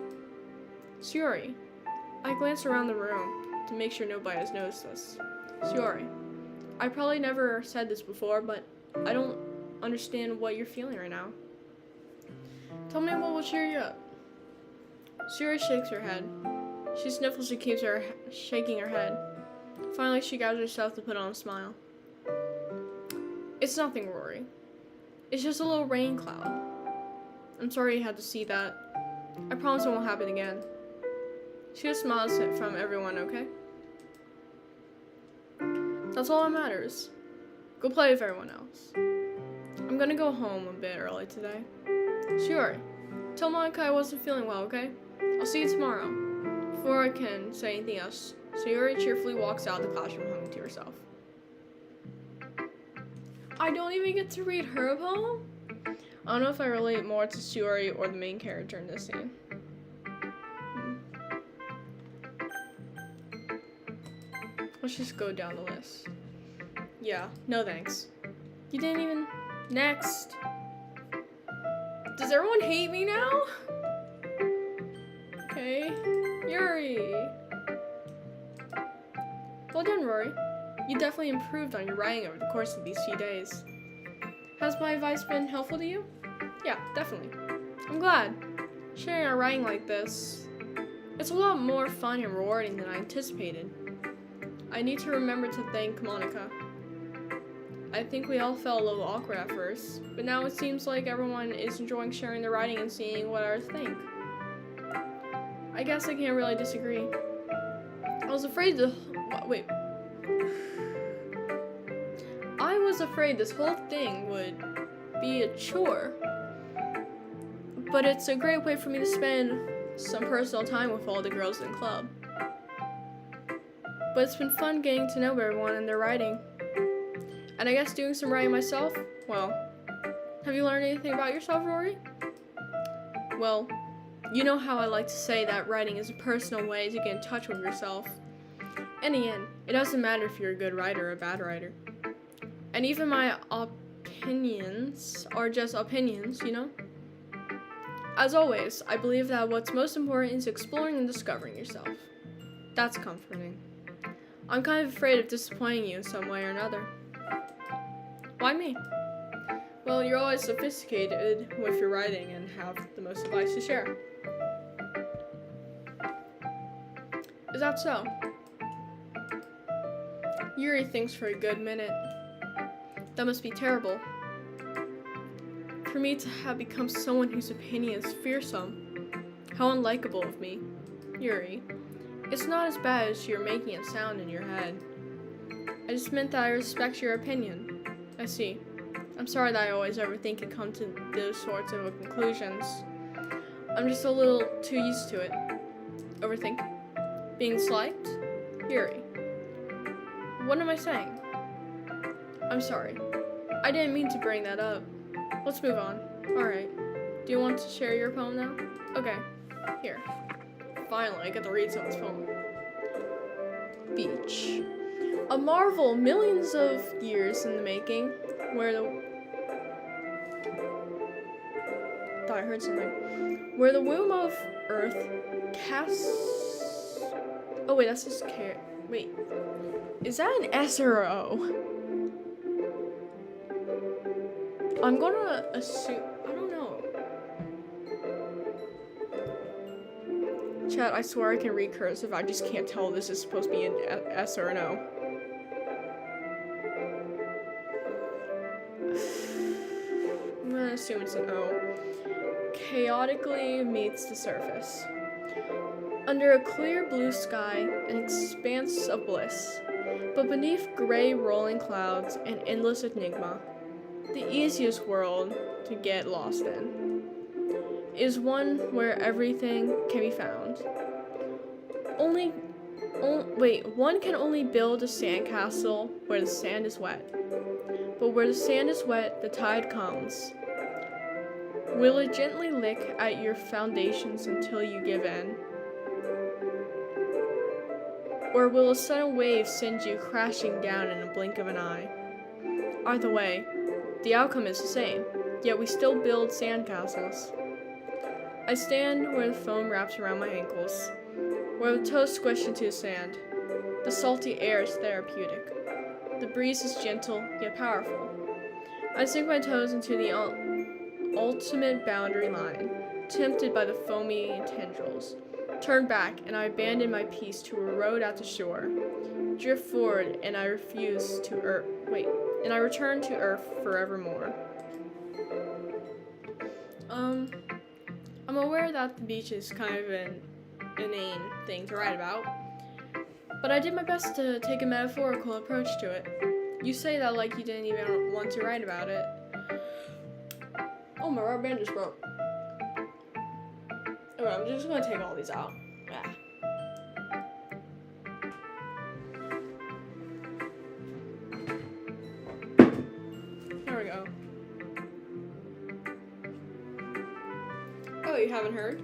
Yuri. I glanced around the room to make sure nobody has noticed this. Yuri. I probably never said this before, but I don't understand what you're feeling right now. Tell me what will cheer you up. Yuri shakes her head. She sniffles and keeps her shaking her head. Finally, she gathers herself to put on a smile. It's nothing, Rory. It's just a little rain cloud. I'm sorry you had to see that. I promise it won't happen again. She just smiles from everyone, okay? That's all that matters. Go play with everyone else. I'm gonna go home a bit early today. Sure. Tell Monica I wasn't feeling well, okay? I'll see you tomorrow. Before I can say anything else, Sayuri cheerfully walks out of the classroom humming to herself. I don't even get to read her poem? I don't know if I relate more to Sayuri or the main character in this scene. Let's just go down the list. Yeah, no thanks. You didn't even... Next. Does everyone hate me now? Okay. Yuri. Well done, Rory. You definitely improved on your writing over the course of these few days. Has my advice been helpful to you? Yeah, definitely. I'm glad. Sharing our writing like this, it's a lot more fun and rewarding than I anticipated. I need to remember to thank Monica. I think we all felt a little awkward at first, but now it seems like everyone is enjoying sharing their writing and seeing what others think. I guess I can't really disagree. I was afraid this whole thing would be a chore, but it's a great way for me to spend some personal time with all the girls in the club. But it's been fun getting to know everyone and their writing. And I guess doing some writing myself, well, have you learned anything about yourself, Rory? Well, you know how I like to say that writing is a personal way to get in touch with yourself. In the end, it doesn't matter if you're a good writer or a bad writer. And even my opinions are just opinions, you know? As always, I believe that what's most important is exploring and discovering yourself. That's comforting. I'm kind of afraid of disappointing you in some way or another. Why me? Well, you're always sophisticated with your writing and have the most advice to share. Is that so? Yuri thinks for a good minute. That must be terrible. For me to have become someone whose opinion is fearsome. How unlikable of me. Yuri, it's not as bad as you're making it sound in your head. I just meant that I respect your opinion. I see. I'm sorry that I always overthink and come to those sorts of conclusions. I'm just a little too used to it. Overthink. Being slight? Yuri. What am I saying? I'm sorry. I didn't mean to bring that up. Let's move on. Alright. Do you want to share your poem now? Okay. Here. Finally, I get to read someone's poem. Beach. A marvel millions of years in the making, where the... Thought I heard something. Where the womb of Earth casts... Oh wait, that's just Wait. Is that an S or a O? I'm gonna assume, I don't know. Chat, I swear I can read cursive, I just can't tell if this is supposed to be an S or an O. I'm gonna assume it's an O. Chaotically meets the surface. Under a clear blue sky, an expanse of bliss. But beneath gray rolling clouds, an endless enigma. The easiest world to get lost in is one where everything can be found. One can only build a sandcastle where the sand is wet. But where the sand is wet, the tide comes. Will it gently lick at your foundations until you give in? Or will a sudden wave send you crashing down in a blink of an eye? Either way, the outcome is the same, yet we still build sandcastles. I stand where the foam wraps around my ankles, where the toes squish into the sand. The salty air is therapeutic. The breeze is gentle, yet powerful. I sink my toes into the ultimate boundary line, tempted by the foamy tendrils. Turn back, and I abandon my peace to erode at the shore. Drift forward, and I return to Earth forevermore. I'm aware that the beach is kind of an inane thing to write about, but I did my best to take a metaphorical approach to it. You say that like you didn't even want to write about it. Oh, my rubber band just broke. Okay, I'm just gonna take all these out. Yeah. There we go. Oh, you haven't heard?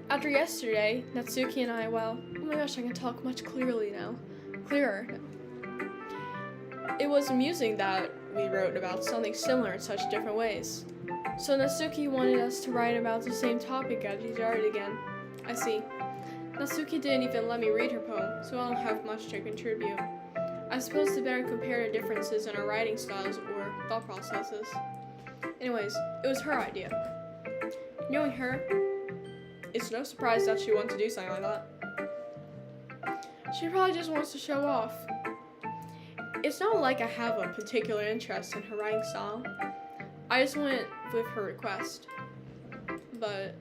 After yesterday, Natsuki and I, oh my gosh, I can talk much clearer now. It was amusing that we wrote about something similar in such different ways. So Natsuki wanted us to write about the same topic as he started again. I see. Natsuki didn't even let me read her poem, so I don't have much to contribute. I suppose to better compare the differences in our writing styles or thought processes. Anyways, it was her idea. Knowing her, it's no surprise that she wanted to do something like that. She probably just wants to show off. It's not like I have a particular interest in her writing style. I just went with her request. But,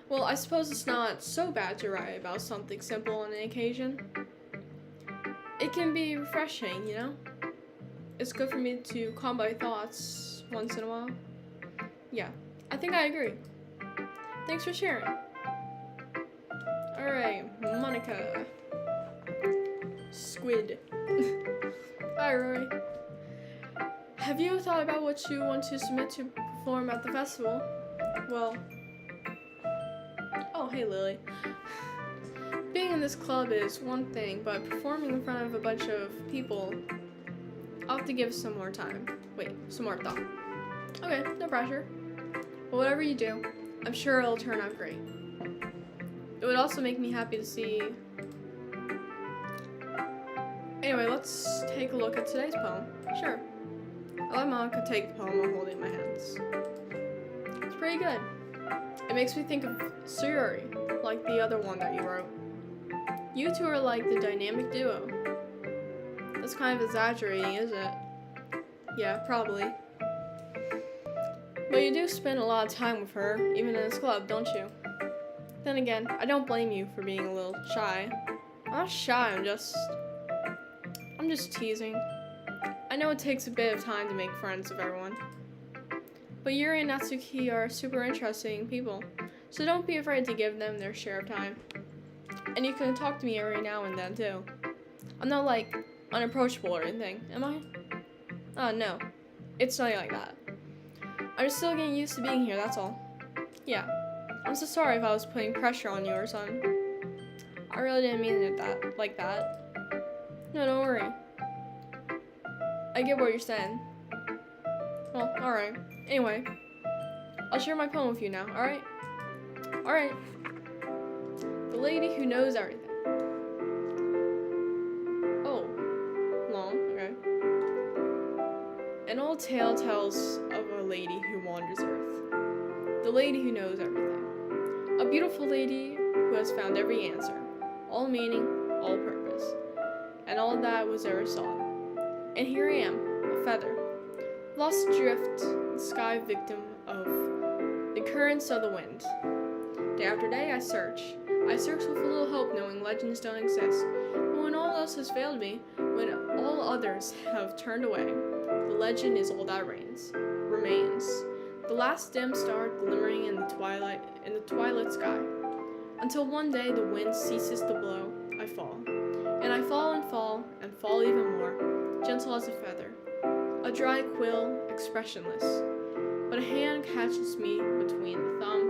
well, I suppose it's not so bad to write about something simple on an occasion. It can be refreshing, you know? It's good for me to calm my thoughts once in a while. Yeah, I think I agree. Thanks for sharing. Alright, Monica. Squid. Hi, Rory. Have you thought about what you want to submit to perform at the festival? Well... Oh, hey, Lily. Being in this club is one thing, but performing in front of a bunch of people, I'll have to give some more time. Some more thought. Okay, no pressure. But whatever you do, I'm sure it'll turn out great. It would also make me happy to see... Anyway, let's take a look at today's poem. Sure. I let Monica take the poem while holding it in my hands. It's pretty good. It makes me think of Sayuri, like the other one that you wrote. You two are like the dynamic duo. That's kind of exaggerating, isn't it? Yeah, probably. But you do spend a lot of time with her, even in this club, don't you? Then again, I don't blame you for being a little shy. I'm not shy, I'm just teasing. I know it takes a bit of time to make friends with everyone. But Yuri and Natsuki are super interesting people, so don't be afraid to give them their share of time. And you can talk to me every now and then, too. I'm not, like, unapproachable or anything, am I? Oh, no. It's nothing like that. I'm just still getting used to being here, that's all. Yeah. I'm so sorry if I was putting pressure on you or something. I really didn't mean it like that. No, don't worry. I get what you're saying. Well, alright. Anyway, I'll share my poem with you now, alright? Alright. The lady who knows everything. Oh. Long, okay. An old tale tells of lady who wanders Earth. The lady who knows everything. A beautiful lady who has found every answer, all meaning, all purpose, and all that was ever sought. And here I am, a feather, lost adrift in the sky, victim of the currents of the wind. Day after day I search. I search with a little hope, knowing legends don't exist. But when all else has failed me, when all others have turned away, the legend is all that remains. The last dim star glimmering in the twilight sky. Until one day the wind ceases to blow, I fall. And I fall and fall, and fall even more, gentle as a feather. A dry quill, expressionless. But a hand catches me between the thumb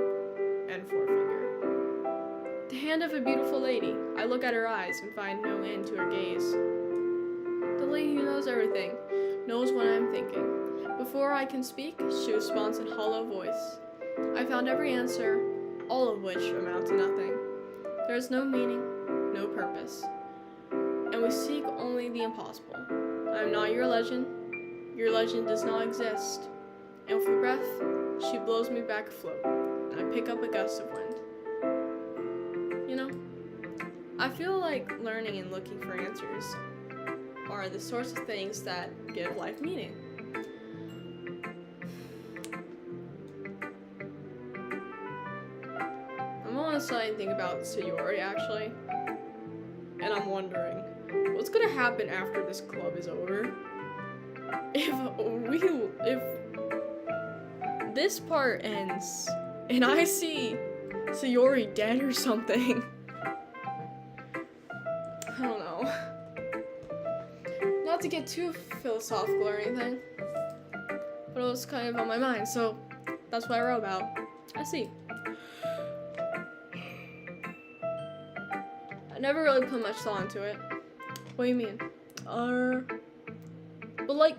and forefinger. The hand of a beautiful lady. I look at her eyes and find no end to her gaze. The lady who knows everything, knows what I am thinking. Before I can speak, she responds in hollow voice. I found every answer, all of which amount to nothing. There is no meaning, no purpose, and we seek only the impossible. I am not your legend does not exist. And with a breath, she blows me back afloat, and I pick up a gust of wind. You know, I feel like learning and looking for answers are the sorts of things that give life meaning. I'm honestly thinking about Sayori actually, and I'm wondering what's gonna happen after this club is over. If this part ends and I see Sayori dead or something, I don't know. Not to get too philosophical or anything, but it was kind of on my mind, so that's what I wrote about. I see. I never really put much thought into it. What do you mean? But like,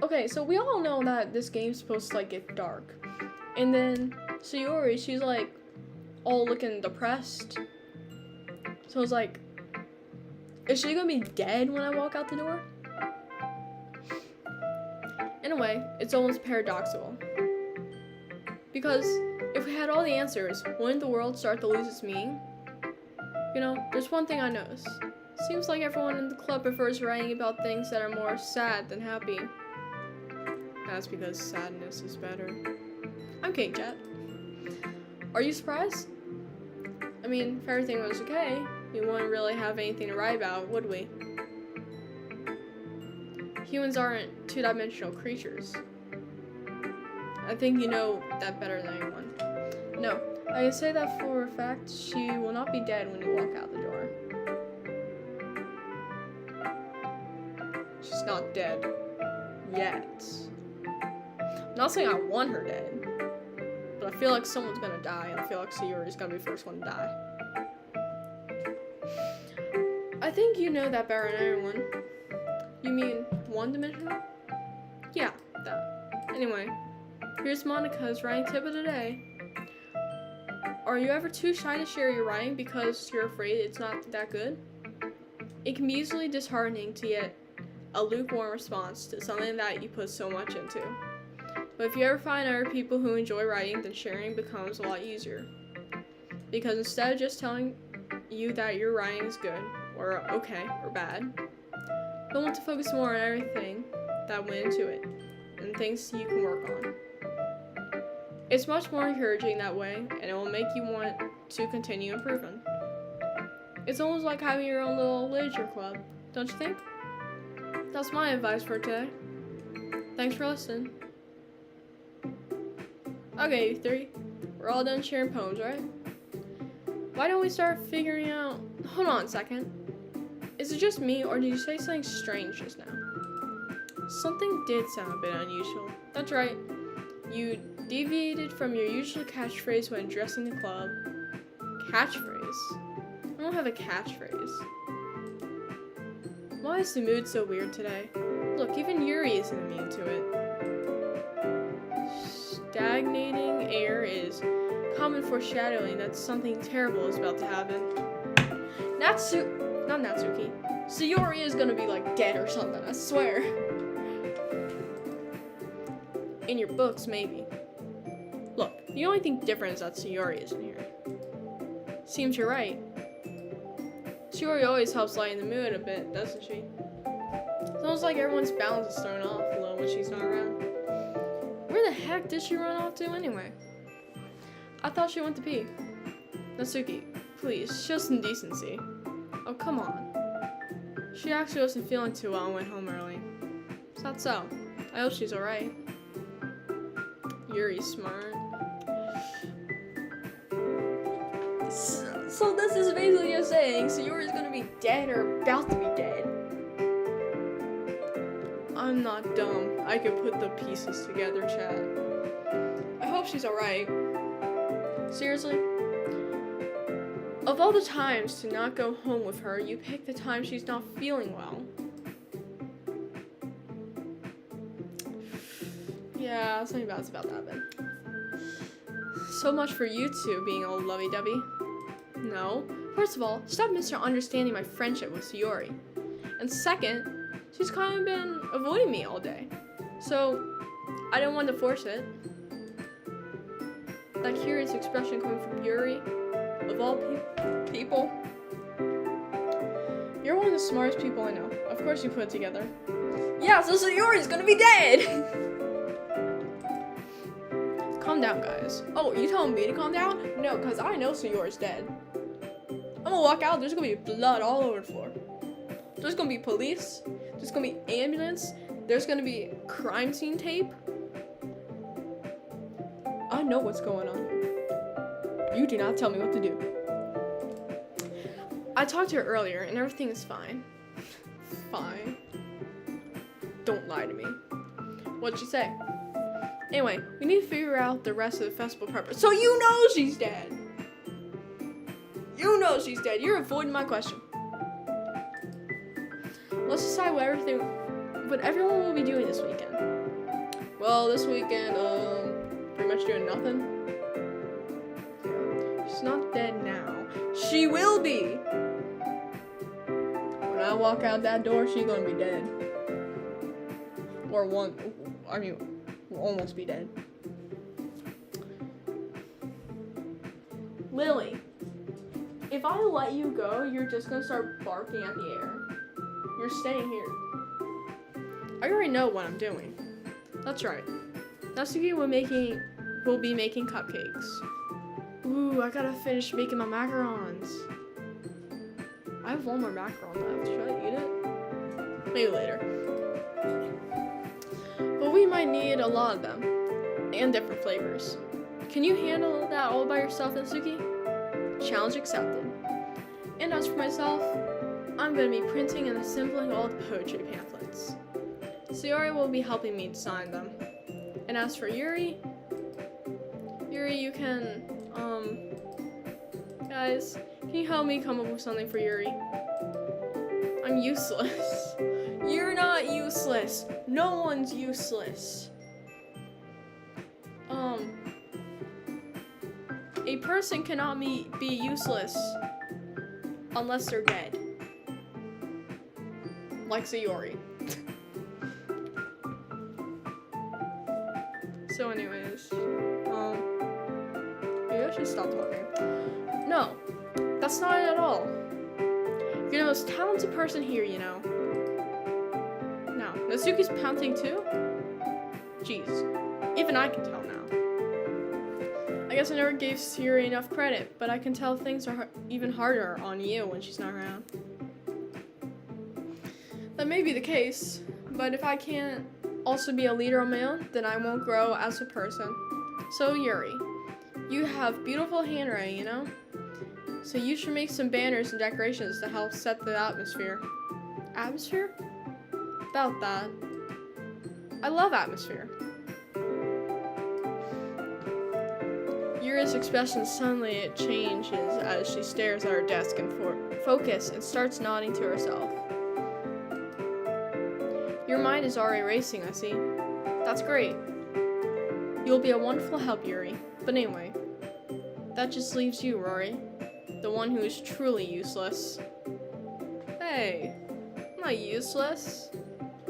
okay, so we all know that this game's supposed to like get dark. And then Sayori, she's like all looking depressed. So it's like, is she gonna be dead when I walk out the door? In a way, it's almost paradoxical. Because if we had all the answers, wouldn't the world start to lose its meaning? You know, there's one thing I noticed. Seems like everyone in the club prefers writing about things that are more sad than happy. That's because sadness is better. I'm Kate Jet. Are you surprised? I mean, if everything was okay, we wouldn't really have anything to write about, would we? Humans aren't two-dimensional creatures. I think you know that better than anyone. No, I can say that for a fact. She will not be dead when you walk out the door. She's not dead. Yet. I'm not saying I want her dead, but I feel like someone's gonna die, and I feel like Sayori's gonna be the first one to die. I think you know that better than everyone. You mean one-dimensional? Yeah, that. Anyway, here's Monica's writing tip of the day. Are you ever too shy to share your writing because you're afraid it's not that good? It can be easily disheartening to get a lukewarm response to something that you put so much into. But if you ever find other people who enjoy writing, then sharing becomes a lot easier. Because instead of just telling you that your writing is good, or okay, or bad, they'll want to focus more on everything that went into it, and things you can work on. It's much more encouraging that way, and it will make you want to continue improving. It's almost like having your own little literature club, don't you think? That's my advice for today. Thanks for listening. Okay, you three. We're all done sharing poems, right? Why don't we start figuring out... Hold on a second. Is it just me, or did you say something strange just now? Something did sound a bit unusual. That's right. You deviated from your usual catchphrase when addressing the club. Catchphrase? I don't have a catchphrase. Why is the mood so weird today? Look, even Yuri isn't immune to it. Stagnating air is common foreshadowing that something terrible is about to happen. Not Natsuki. Sayori is gonna be like dead or something, I swear. In your books, maybe. Look, the only thing different is that Sayori isn't here. Seems you're right. Sayori always helps lighten the mood a bit, doesn't she? It's almost like everyone's balance is thrown off a little when she's not around. Where the heck did she run off to anyway? I thought she went to pee. Natsuki, please, show some decency. Oh, come on. She actually wasn't feeling too well and went home early. Is that so? I hope she's alright. Yuri's smart. So this is basically just saying Sayori's gonna be dead or about to be dead. I'm not dumb. I could put the pieces together, chat. I hope she's alright. Seriously? Of all the times to not go home with her, you pick the time she's not feeling well. Yeah, something bad's about to happen. So much for you two being all lovey-dovey. No. First of all, stop misunderstanding my friendship with Sayori. And second, she's kind of been avoiding me all day. So, I didn't want to force it. That curious expression coming from Yuri, of all people. You're one of the smartest people I know. Of course you put it together. Yeah, so Sayori's gonna be dead! Calm down, guys. Oh, are you telling me to calm down? No, because I know Sayori's dead. I'm gonna walk out, there's gonna be blood all over the floor. There's gonna be police, there's gonna be ambulance, there's gonna be crime scene tape. I know what's going on here. You do not tell me what to do. I talked to her earlier and everything is fine. Fine. Don't lie to me. What'd she say? Anyway, we need to figure out the rest of the festival prep. So you know she's dead. You know she's dead. You're avoiding my question. Let's decide what everyone will be doing this weekend. Well, this weekend, pretty much doing nothing. She's not dead now. She will be. When I walk out that door, she's gonna be dead. Or will almost be dead. Lily, if I let you go, you're just gonna start barking at the air. You're staying here. I already know what I'm doing. That's right. Natsuki will be making cupcakes. Ooh, I gotta finish making my macarons. I have one more macaron left. Should I eat it? Maybe later. But we might need a lot of them. And different flavors. Can you handle that all by yourself, Natsuki? Challenge accepted. And as for myself, I'm going to be printing and assembling all the poetry pamphlets. Sayori will be helping me design them. And as for Yuri, you can, guys, can you help me come up with something for Yuri? I'm useless. You're not useless. No one's useless. A person cannot be useless unless they're dead. Like Sayori. So anyways, maybe I should stop talking. No, that's not it at all. You're the most talented person here, you know. Now, Natsuki's pouting too? Jeez, even I can tell now. I guess I never gave Sayori enough credit, but I can tell things are even harder on you when she's not around. That may be the case, but if I can't also be a leader on my own, then I won't grow as a person. So Yuri, you have beautiful handwriting, you know? So you should make some banners and decorations to help set the atmosphere. Atmosphere? About that. I love atmosphere. Yuri's expression suddenly changes as she stares at her desk and focus and starts nodding to herself. Your mind is already racing, I see. That's great. You'll be a wonderful help, Yuri. But anyway, that just leaves you, Rory. The one who is truly useless. Hey, I'm not useless.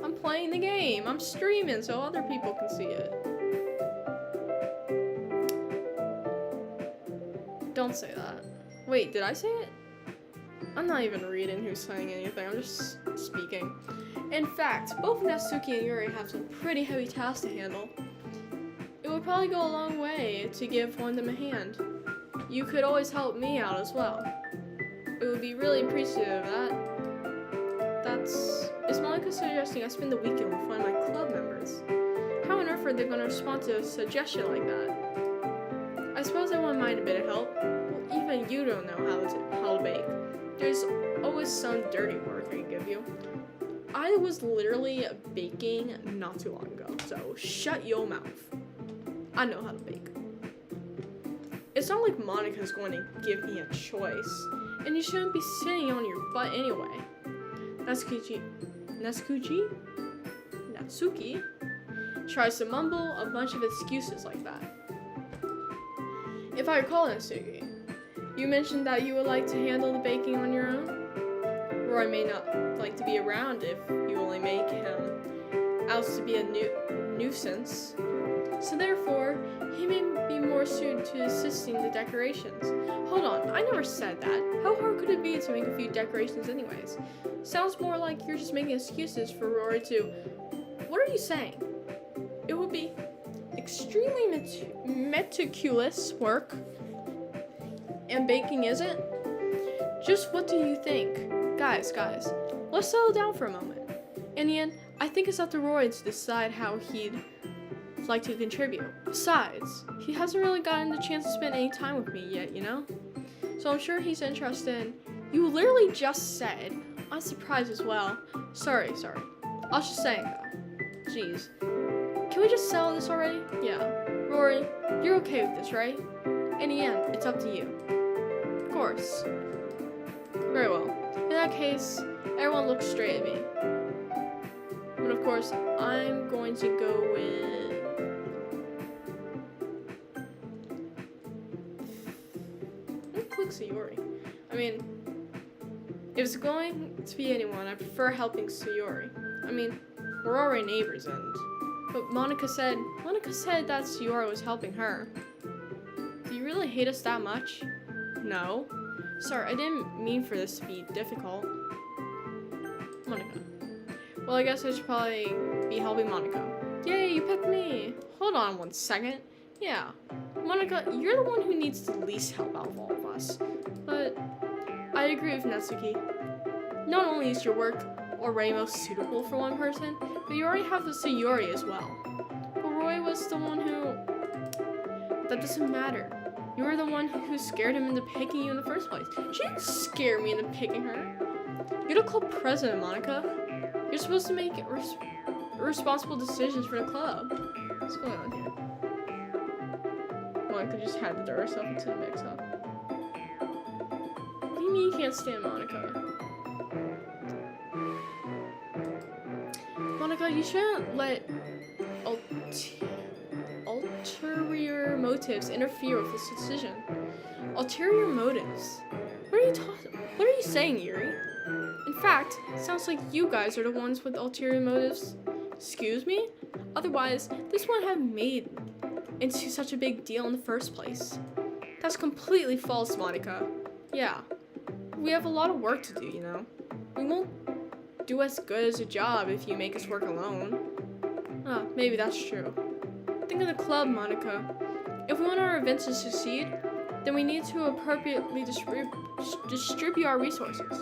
I'm playing the game. I'm streaming so other people can see it. Don't say that. Wait, did I say it? I'm not even reading who's saying anything, I'm just speaking. In fact, both Natsuki and Yuri have some pretty heavy tasks to handle. It would probably go a long way to give one of them a hand. You could always help me out as well. It would be really appreciative of that. Is Monica suggesting I spend the weekend with one of my club members? How on earth are they going to respond to a suggestion like that? I suppose I wouldn't mind a bit of help. Well, even you don't know how to bake. There's always some dirty work I can give you. I was literally baking not too long ago, so shut your mouth. I know how to bake. It's not like Monica's going to give me a choice, and you shouldn't be sitting on your butt anyway. Natsuki tries to mumble a bunch of excuses like that. If I recall, Natsuki, you mentioned that you would like to handle the baking on your own? Roy may not like to be around if you only make him out to be a nuisance. So therefore, he may be more suited to assisting the decorations. Hold on, I never said that. How hard could it be to make a few decorations anyways? Sounds more like you're just making excuses for Rory to... What are you saying? It would be extremely meticulous work. And baking isn't? Just what do you think? Guys, let's settle down for a moment. In the end, I think it's up to Roy to decide how he'd like to contribute. Besides, he hasn't really gotten the chance to spend any time with me yet, you know? So I'm sure he's interested in... You literally just said, I'm surprised as well. Sorry. I was just saying though. Jeez. Can we just settle this already? Yeah. Rory, you're okay with this, right? In the end, it's up to you. Of course. Very well. In that case, everyone looks straight at me. But of course, I'm going to go with... Who clicks Sayori? I mean, if it's going to be anyone, I prefer helping Sayori. I mean, we're already neighbors and... But Monica said that Sayori was helping her. Do you really hate us that much? No. Sorry, I didn't mean for this to be difficult. Monica. Well, I guess I should probably be helping Monica. Yay, you picked me! Hold on 1 second. Yeah. Monica, you're the one who needs the least help out of all of us. But I agree with Natsuki. Not only is your work already most suitable for one person, but you already have the Sayori as well. But Roy was the one who... That doesn't matter. You were the one who scared him into picking you in the first place. She didn't scare me into picking her. You're the club president, Monica. You're supposed to make responsible decisions for the club. What's going on here? Monica just had to throw herself into the mix-up. What do you mean you can't stand Monica? Monica, you shouldn't let ulterior motives interfere with this decision. Ulterior motives? What are you saying, Yuri? In fact, it sounds like you guys are the ones with ulterior motives. Excuse me? Otherwise, this wouldn't have made into such a big deal in the first place. That's completely false, Monica. Yeah. We have a lot of work to do, you know. We won't do as good as a job if you make us work alone. Maybe that's true. Think of the club, Monica. If we want our events to succeed, then we need to appropriately distribute our resources.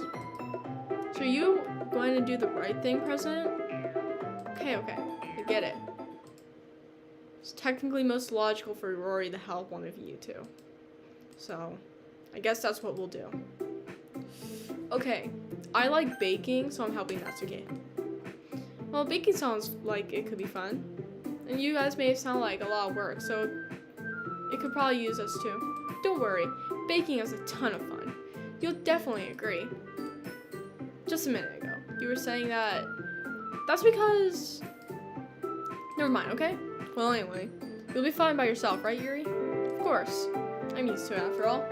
So are you going to do the right thing, President? Okay, I get it. It's technically most logical for Rory to help one of you two. So, I guess that's what we'll do. Okay, I like baking, so I'm helping Natsuki. Well, baking sounds like it could be fun. And you guys may sound like a lot of work, so it could probably use us too. Don't worry, baking is a ton of fun. You'll definitely agree. Just a minute ago, you were saying that... That's because... Never mind, okay? Well, anyway, you'll be fine by yourself, right, Yuri? Of course. I'm used to it, after all.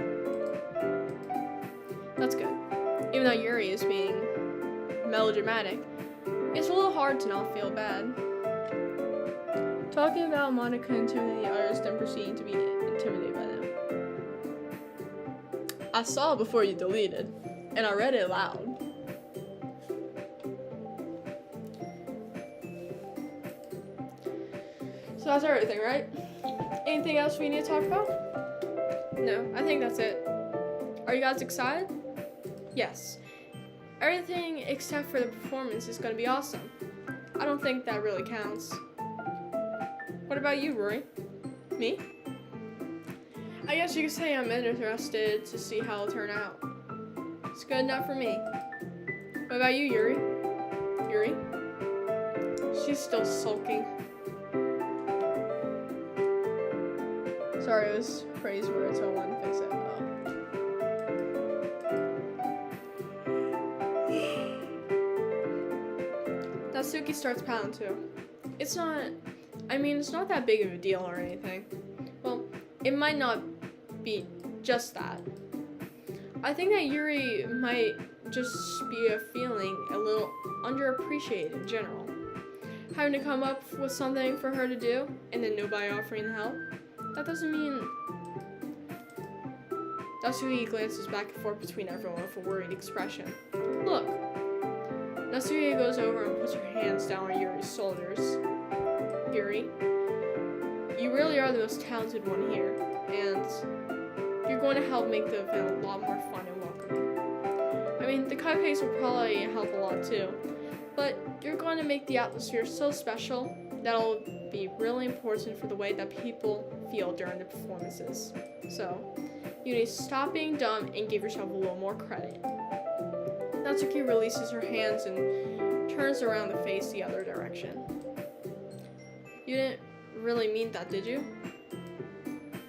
That's good. Even though Yuri is being melodramatic, it's a little hard to not feel bad. Talking about Monica intimidating others, then proceeding to be intimidated by them. I saw it before you deleted, and I read it loud. So that's everything, right? Anything else we need to talk about? No, I think that's it. Are you guys excited? Yes. Everything except for the performance is going to be awesome. I don't think that really counts. What about you, Rory? Me? I guess you could say I'm interested to see how it'll turn out. It's good enough for me. What about you, Yuri? Yuri? She's still sulking. Sorry, it was phrase word, so I wanted to fix it. Natsuki starts pouting too. It's not that big of a deal or anything. Well, it might not be just that. I think that Yuri might just be feeling a little underappreciated in general. Having to come up with something for her to do, and then nobody offering help. That doesn't mean... Natsuki glances back and forth between everyone with a worried expression. Look! Natsuki goes over and puts her hands down on Yuri's shoulders. Yuri, you really are the most talented one here, and you're going to help make the event a lot more fun and welcoming. I mean, the cupcakes will probably help a lot too, but you're going to make the atmosphere so special that'll be really important for the way that people feel during the performances. So, you need to stop being dumb and give yourself a little more credit. Natsuki releases her hands and turns around to face the other direction. You didn't really mean that, did you?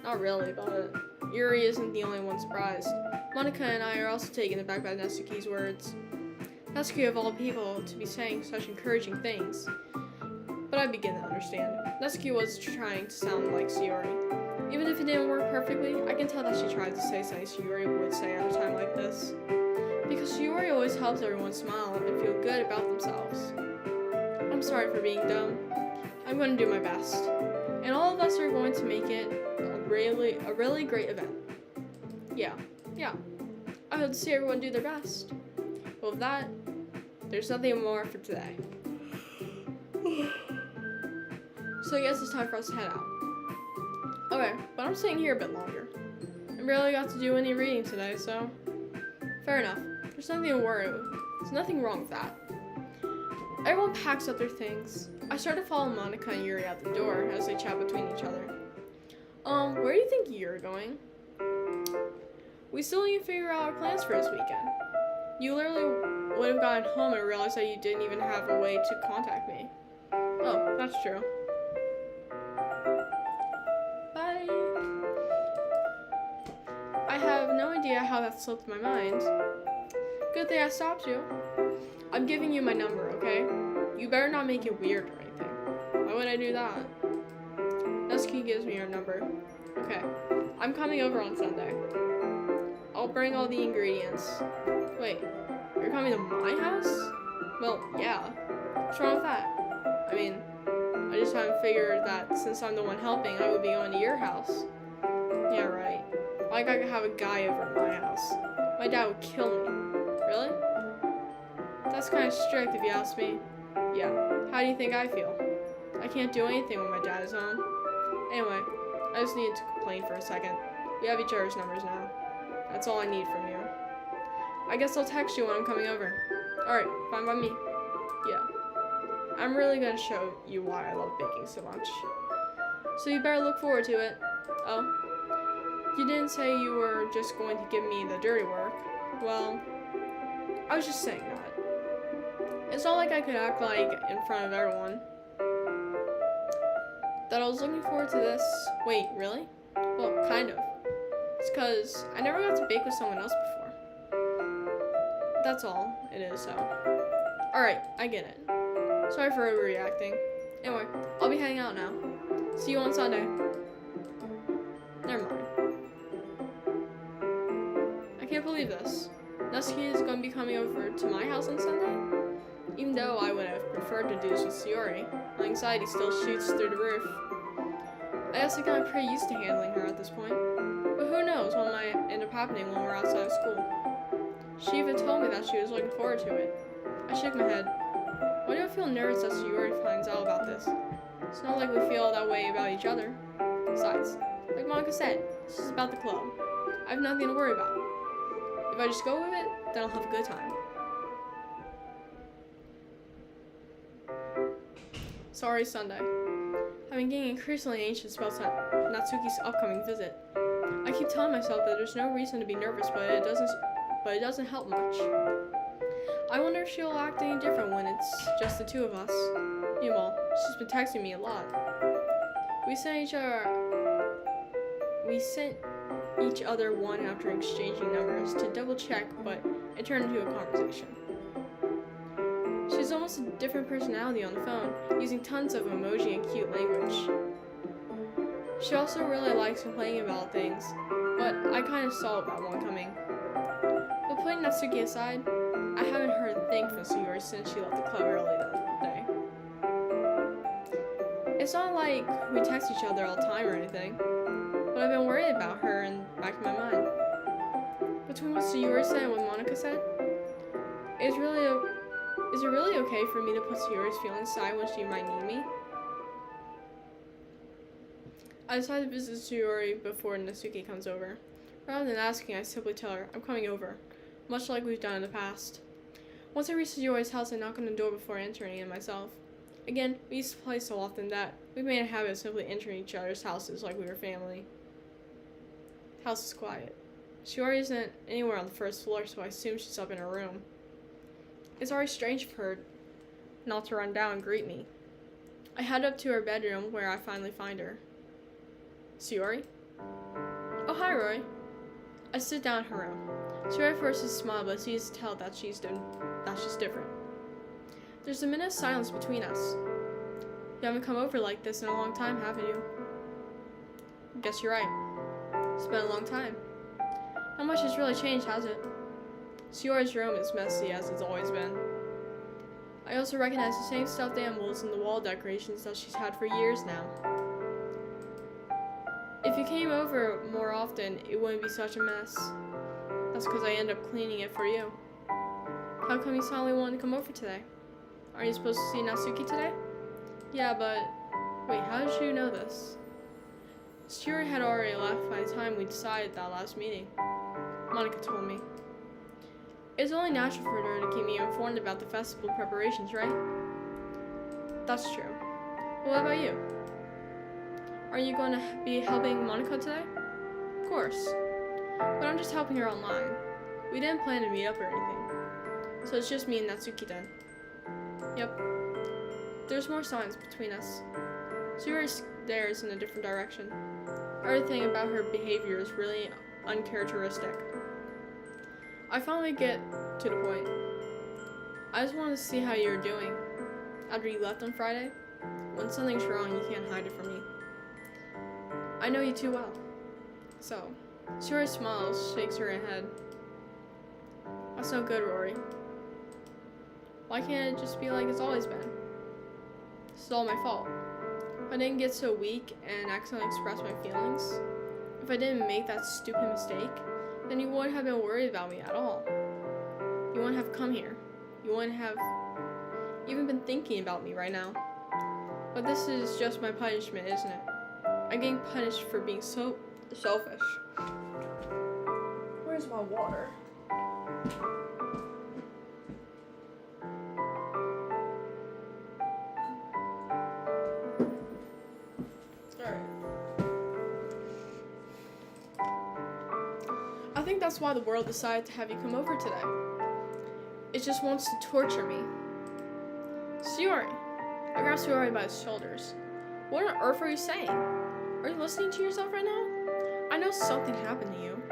Not really, but Yuri isn't the only one surprised. Monica and I are also taken aback by Natsuki's words. Natsuki of all people to be saying such encouraging things. But I begin to understand. Natsuki was trying to sound like Sayori. Even if it didn't work perfectly, I can tell that she tried to say something Sayori would say at a time like this. Because Sayori always helps everyone smile and feel good about themselves. I'm sorry for being dumb. I'm going to do my best. And all of us are going to make it a really great event. Yeah. I hope to see everyone do their best. Well, with that, there's nothing more for today. So I guess it's time for us to head out. Okay, but I'm staying here a bit longer. I barely got to do any reading today, so... Fair enough. There's nothing to worry about. There's nothing wrong with that. Everyone packs up their things. I start to follow Monica and Yuri out the door as they chat between each other. Where do you think you're going? We still need to figure out our plans for this weekend. You literally would have gotten home and realized that you didn't even have a way to contact me. Oh, that's true. Bye. I have no idea how that slipped my mind. Good thing I stopped you. I'm giving you my number, okay? You better not make it weird or anything. Why would I do that? Natsuki gives me your number. Okay. I'm coming over on Sunday. I'll bring all the ingredients. Wait, you're coming to my house? Well, yeah. What's wrong with that? I mean, I just haven't figured that since I'm the one helping, I would be going to your house. Yeah, right. Like I could have a guy over at my house. My dad would kill me. Really? That's kind of strict if you ask me. Yeah. How do you think I feel? I can't do anything when my dad is home. Anyway, I just needed to complain for a second. We have each other's numbers now. That's all I need from you. I guess I'll text you when I'm coming over. Alright, fine by me. Yeah. I'm really gonna show you why I love baking so much. So you better look forward to it. Oh. You didn't say you were just going to give me the dirty work. Well, I was just saying that. It's not like I could act like in front of everyone that I was looking forward to this. Wait, really? Well, kind of. It's because I never got to bake with someone else before. That's all it is, so. Alright, I get it. Sorry for overreacting. Anyway, I'll be heading out now. See you on Sunday. Never mind. I can't believe this. Natsuki is going to be coming over to my house on Sunday? Even though I would have preferred to do this with Sayori, my anxiety still shoots through the roof. I guess I got pretty used to handling her at this point. But who knows what might end up happening when we're outside of school. She even told me that she was looking forward to it. I shook my head. Why do I feel nervous as Sayori finds out about this? It's not like we feel that way about each other. Besides, like Monica said, this is about the club. I have nothing to worry about. If I just go with it, then I'll have a good time. Sorry, Sunday. I've been getting increasingly anxious about Natsuki's upcoming visit. I keep telling myself that there's no reason to be nervous, but it doesn't help much. I wonder if she'll act any different when it's just the two of us. Meanwhile, she's been texting me a lot. We sent each other one after exchanging numbers to double check, but it turned into a conversation. She's almost a different personality on the phone, using tons of emoji and cute language. She also really likes complaining about things, but I kind of saw that one coming. But putting Natsuki aside, I haven't heard a thing from Sayori since she left the club early that day. It's not like we text each other all the time or anything, but I've been worried about her in the back of my mind. Between what Sayori said and what Monica said, is it really okay for me to put Sayori's feelings aside when she might need me? I decided to visit Sayori before Natsuki comes over. Rather than asking, I simply tell her, I'm coming over, much like we've done in the past. Once I reach Sayori's house, I knock on the door before entering it myself. Again, we used to play so often that we made a habit of simply entering each other's houses like we were family. The house is quiet. Sayori isn't anywhere on the first floor, so I assume she's up in her room. It's already strange for her not to run down and greet me. I head up to her bedroom, where I finally find her. Sayori? Oh, hi, Roy. I sit down in her room. Sayori forces a smile, but it's easy to tell that she's different. There's a minute of silence between us. You haven't come over like this in a long time, haven't you? Guess you're right. It's been a long time. Not much has really changed, has it? Sayori's room is messy as it's always been. I also recognize the same stuffed animals in the wall decorations that she's had for years now. If you came over more often, it wouldn't be such a mess. That's because I end up cleaning it for you. How come you suddenly wanted to come over today? Aren't you supposed to see Natsuki today? Yeah, but... Wait, how did you know this? Sayori had already left by the time we decided that last meeting. Monica told me. It's only natural for her to keep me informed about the festival preparations, right? That's true. Well, what about you? Are you going to be helping Monica today? Of course. But I'm just helping her online. We didn't plan to meet up or anything. So it's just me and Natsuki then. Yep. There's more signs between us. Sayori stares in a different direction. Everything about her behavior is really uncharacteristic. I finally get to the point. I just wanted to see how you're doing. After you left on Friday, when something's wrong, you can't hide it from me. I know you too well. So, Sayori smiles, shakes her head. That's no good, Rory. Why can't it just be like it's always been? This is all my fault. If I didn't get so weak and accidentally express my feelings, if I didn't make that stupid mistake, then you wouldn't have been worried about me at all. You wouldn't have come here. You wouldn't have even been thinking about me right now. But this is just my punishment, isn't it? I'm getting punished for being so selfish. Where's my water? I think that's why the world decided to have you come over today. It just wants to torture me. Sayori. I grabbed Sayori by his shoulders. What on earth are you saying? Are you listening to yourself right now? I know something happened to you.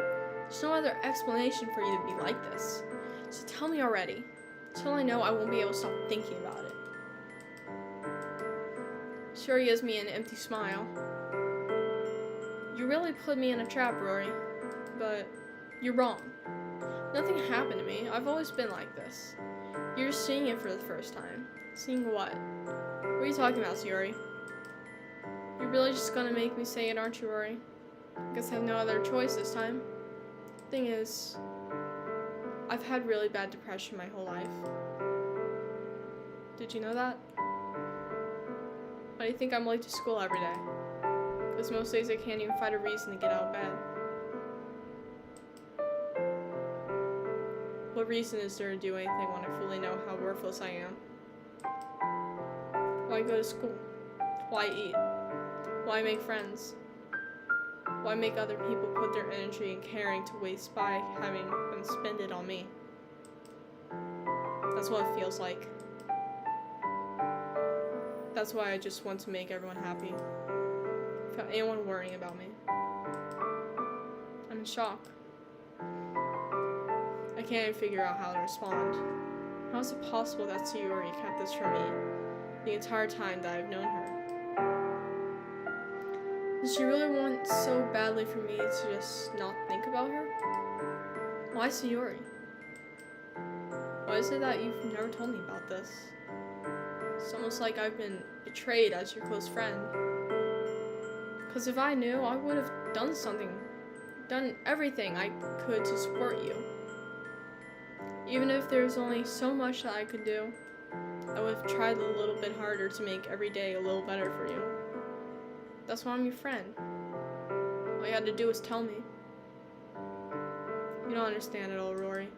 There's no other explanation for you to be like this. So tell me already. Until I know, I won't be able to stop thinking about it. Sayori gives me an empty smile. You really put me in a trap, Rory. But you're wrong. Nothing happened to me. I've always been like this. You're just seeing it for the first time. Seeing what? What are you talking about, Sayori? You're really just gonna make me say it, aren't you, Rory? Guess I have no other choice this time. Thing is, I've had really bad depression my whole life. Did you know that? Why do you think I'm late to school every day? Because most days I can't even find a reason to get out of bed. What reason is there to do anything when I fully know how worthless I am? Why go to school? Why eat? Why make friends? Why make other people put their energy and caring to waste by having them spend it on me? That's what it feels like. That's why I just want to make everyone happy. Without anyone worrying about me. I'm in shock. I can't even figure out how to respond. How is it possible that Sayuri kept this from me the entire time that I've known her? Does she really want so badly for me to just not think about her? Why Sayuri? Why is it that you've never told me about this? It's almost like I've been betrayed as your close friend. Because if I knew, I would have done everything I could to support you. Even if there's only so much that I could do, I would have tried a little bit harder to make every day a little better for you. That's why I'm your friend. All you had to do was tell me. You don't understand it all, Rory.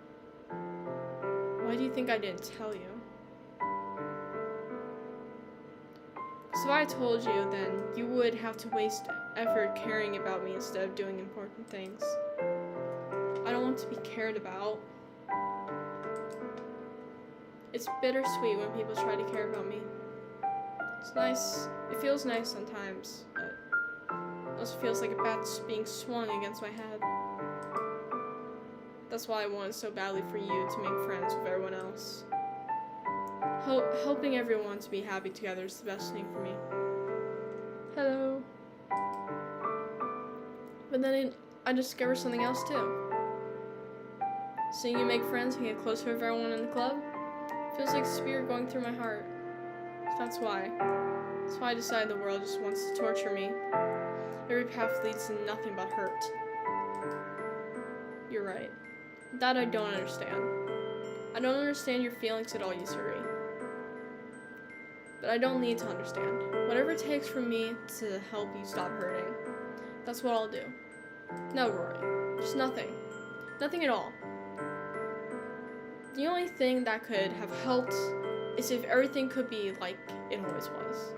Why do you think I didn't tell you? Because if I told you, then you would have to waste effort caring about me instead of doing important things. I don't want to be cared about. It's bittersweet when people try to care about me. It's nice. It feels nice sometimes, but it also feels like a bat's being swung against my head. That's why I wanted so badly for you to make friends with everyone else. Helping everyone to be happy together is the best thing for me. Hello. But then I discovered something else too. Seeing you make friends and get closer with everyone in the club feels like a spear going through my heart. That's why I decided the world just wants to torture me. Every path leads to nothing but hurt. You're right. That I don't understand. I don't understand your feelings at all, Yusuri. But I don't need to understand. Whatever it takes for me to help you stop hurting, that's what I'll do. No, Rory. Just nothing. Nothing at all. The only thing that could have helped is if everything could be like it always was.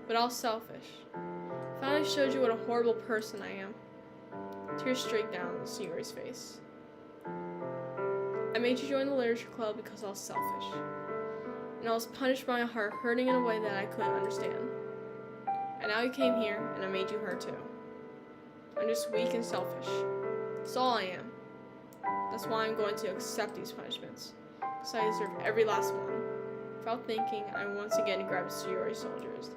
But all selfish. Finally showed you what a horrible person I am. Tears streaked down Sayuri's face. I made you join the literature club because I was selfish. And I was punished by my heart hurting in a way that I couldn't understand. And now you came here, and I made you hurt too. I'm just weak and selfish. That's all I am. That's why I'm going to accept these punishments. Because I deserve every last one. Without thinking, I once again grabbed Sayuri's shoulders.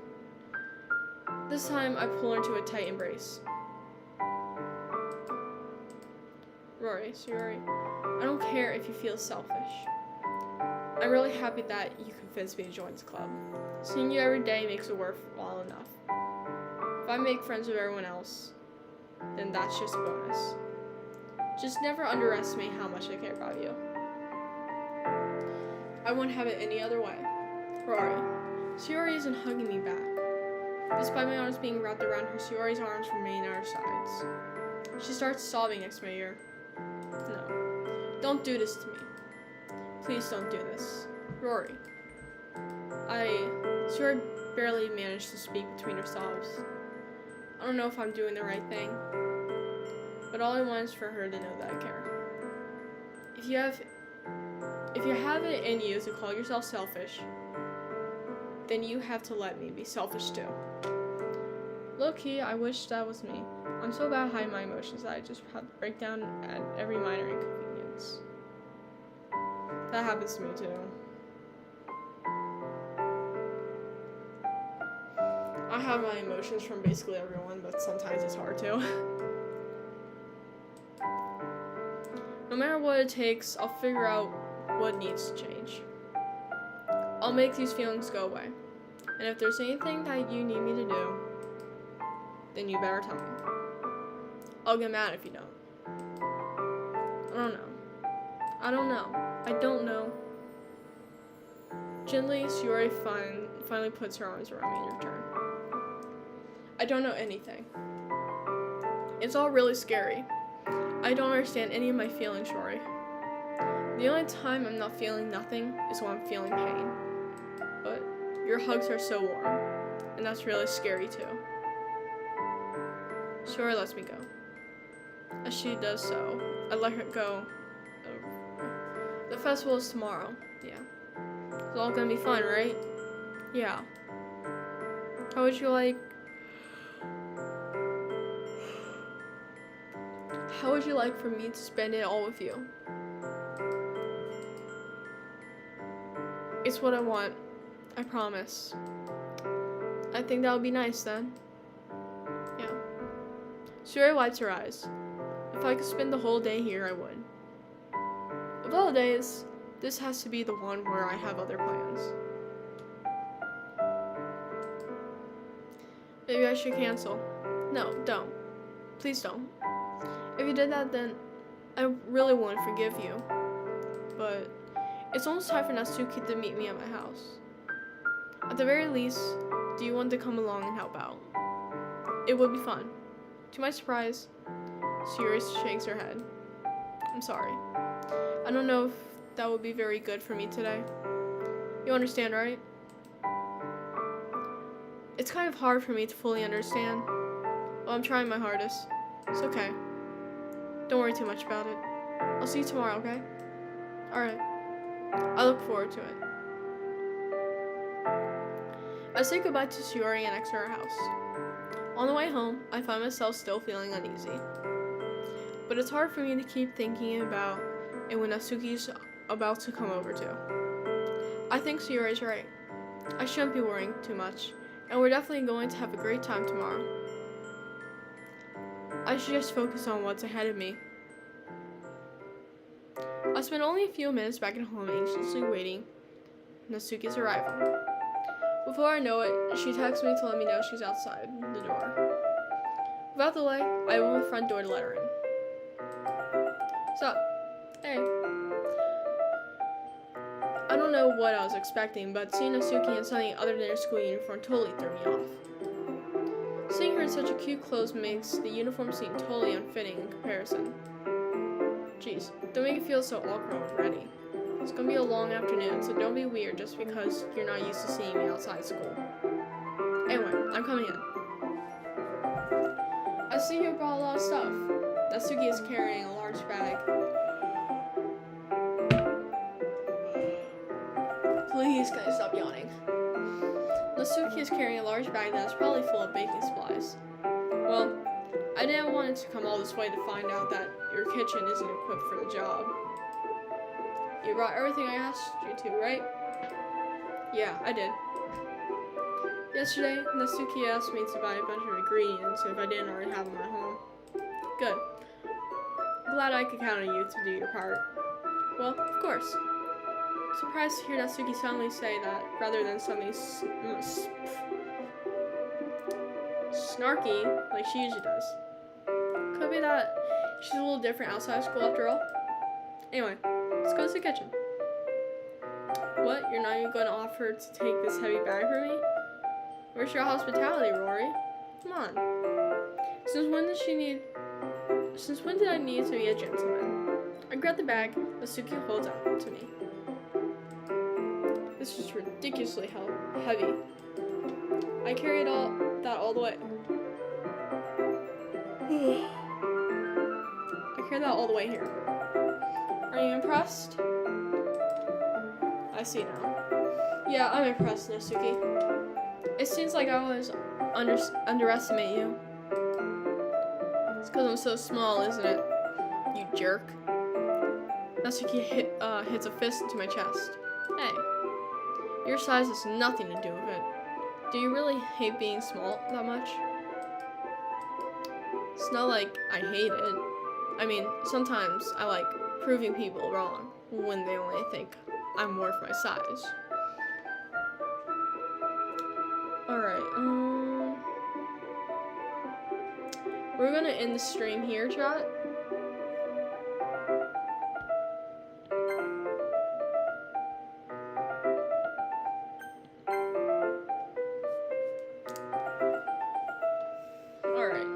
This time, I pull her into a tight embrace. Rory, Sayuri, I don't care if you feel selfish. I'm really happy that you convinced me to join this club. Seeing you every day makes it worthwhile enough. If I make friends with everyone else, then that's just a bonus. Just never underestimate how much I care about you. I wouldn't have it any other way. Rory, Sayuri isn't hugging me back. Despite my arms being wrapped around her, Sayuri's arms remain at her sides. She starts sobbing next to my ear. No, don't do this to me. Please don't do this. Rory. Sayuri barely managed to speak between her sobs. I don't know if I'm doing the right thing, but all I want is for her to know that I care. If you have it in you to call yourself selfish, then you have to let me be selfish too. Low-key, I wish that was me. I'm so bad at hiding my emotions that I just have to break down at every minor inconvenience. That happens to me too. I have my emotions from basically everyone, but sometimes it's hard to. No matter what it takes, I'll figure out what needs to change. I'll make these feelings go away. And if there's anything that you need me to do, then you better tell me. I'll get mad if you don't. I don't know. I don't know. I don't know. Gently, Shiori finally puts her arms around me in return. I don't know anything. It's all really scary. I don't understand any of my feelings, Shiori. The only time I'm not feeling nothing is when I'm feeling pain. But your hugs are so warm, and that's really scary too. Shiori lets me go. As she does so, I let her go. The festival is tomorrow. Yeah. It's all gonna be fun, right? Yeah. How would you like for me to spend it all with you? It's what I want. I promise. I think that would be nice then. Yeah. Shiori wipes her eyes. If I could spend the whole day here, I would. Of all days, this has to be the one where I have other plans. Maybe I should cancel. No, don't. Please don't. If you did that, then I really wouldn't forgive you. But it's almost time for Natsuki to meet me at my house. At the very least, do you want to come along and help out? It would be fun. To my surprise, Shiori shakes her head. I'm sorry. I don't know if that would be very good for me today. You understand, right? It's kind of hard for me to fully understand. Well, I'm trying my hardest. It's okay. Don't worry too much about it. I'll see you tomorrow, okay? Alright. I look forward to it. I say goodbye to Shiori and exit our house. On the way home, I find myself still feeling uneasy. But it's hard for me to keep thinking about it when Natsuki's about to come over too. I think Shiori's right. I shouldn't be worrying too much, and we're definitely going to have a great time tomorrow. I should just focus on what's ahead of me. I spent only a few minutes back at home anxiously waiting Natsuki's arrival. Before I know it, she texts me to let me know she's outside the door. Without delay, I open the front door to let her in. What's up? Hey. I don't know what I was expecting, but seeing Natsuki in something other than her school uniform totally threw me off. Seeing her in such a cute clothes makes the uniform seem totally unfitting in comparison. Jeez, don't make it feel so awkward already. It's gonna be a long afternoon, so don't be weird just because you're not used to seeing me outside school. Anyway, I'm coming in. I see you brought a lot of stuff. Natsuki is carrying a large bag. Please, can I stop yawning? Natsuki is carrying a large bag that is probably full of baking supplies. Well, I didn't want it to come all this way to find out that your kitchen isn't equipped for the job. You brought everything I asked you to, right? Yeah, I did. Yesterday, Natsuki asked me to buy a bunch of ingredients if I didn't already have them at home. Good. Glad I could count on you to do your part. Well, of course. Surprised to hear Natsuki suddenly say that rather than something snarky like she usually does. Could be that she's a little different outside of school after all. Anyway, let's go to the kitchen. What? You're not even going to offer to take this heavy bag for me? Where's your hospitality, Rory? Come on. Since when did I need to be a gentleman? I grab the bag Natsuki holds out to me. This is ridiculously heavy. I carried that all the way. I carried that all the way here. Are you impressed? I see now. Yeah, I'm impressed, Natsuki. It seems like I always underestimate you. It's because I'm so small, isn't it? You jerk. Natsuki hits a fist into my chest. Hey, your size has nothing to do with it. Do you really hate being small that much? It's not like I hate it. I mean, sometimes I like proving people wrong when they only think I'm worth my size. Alright, we're gonna end the stream here, chat. Alright.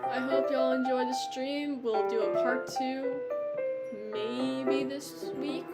I hope y'all enjoyed the stream. We'll do a part 2 maybe this week.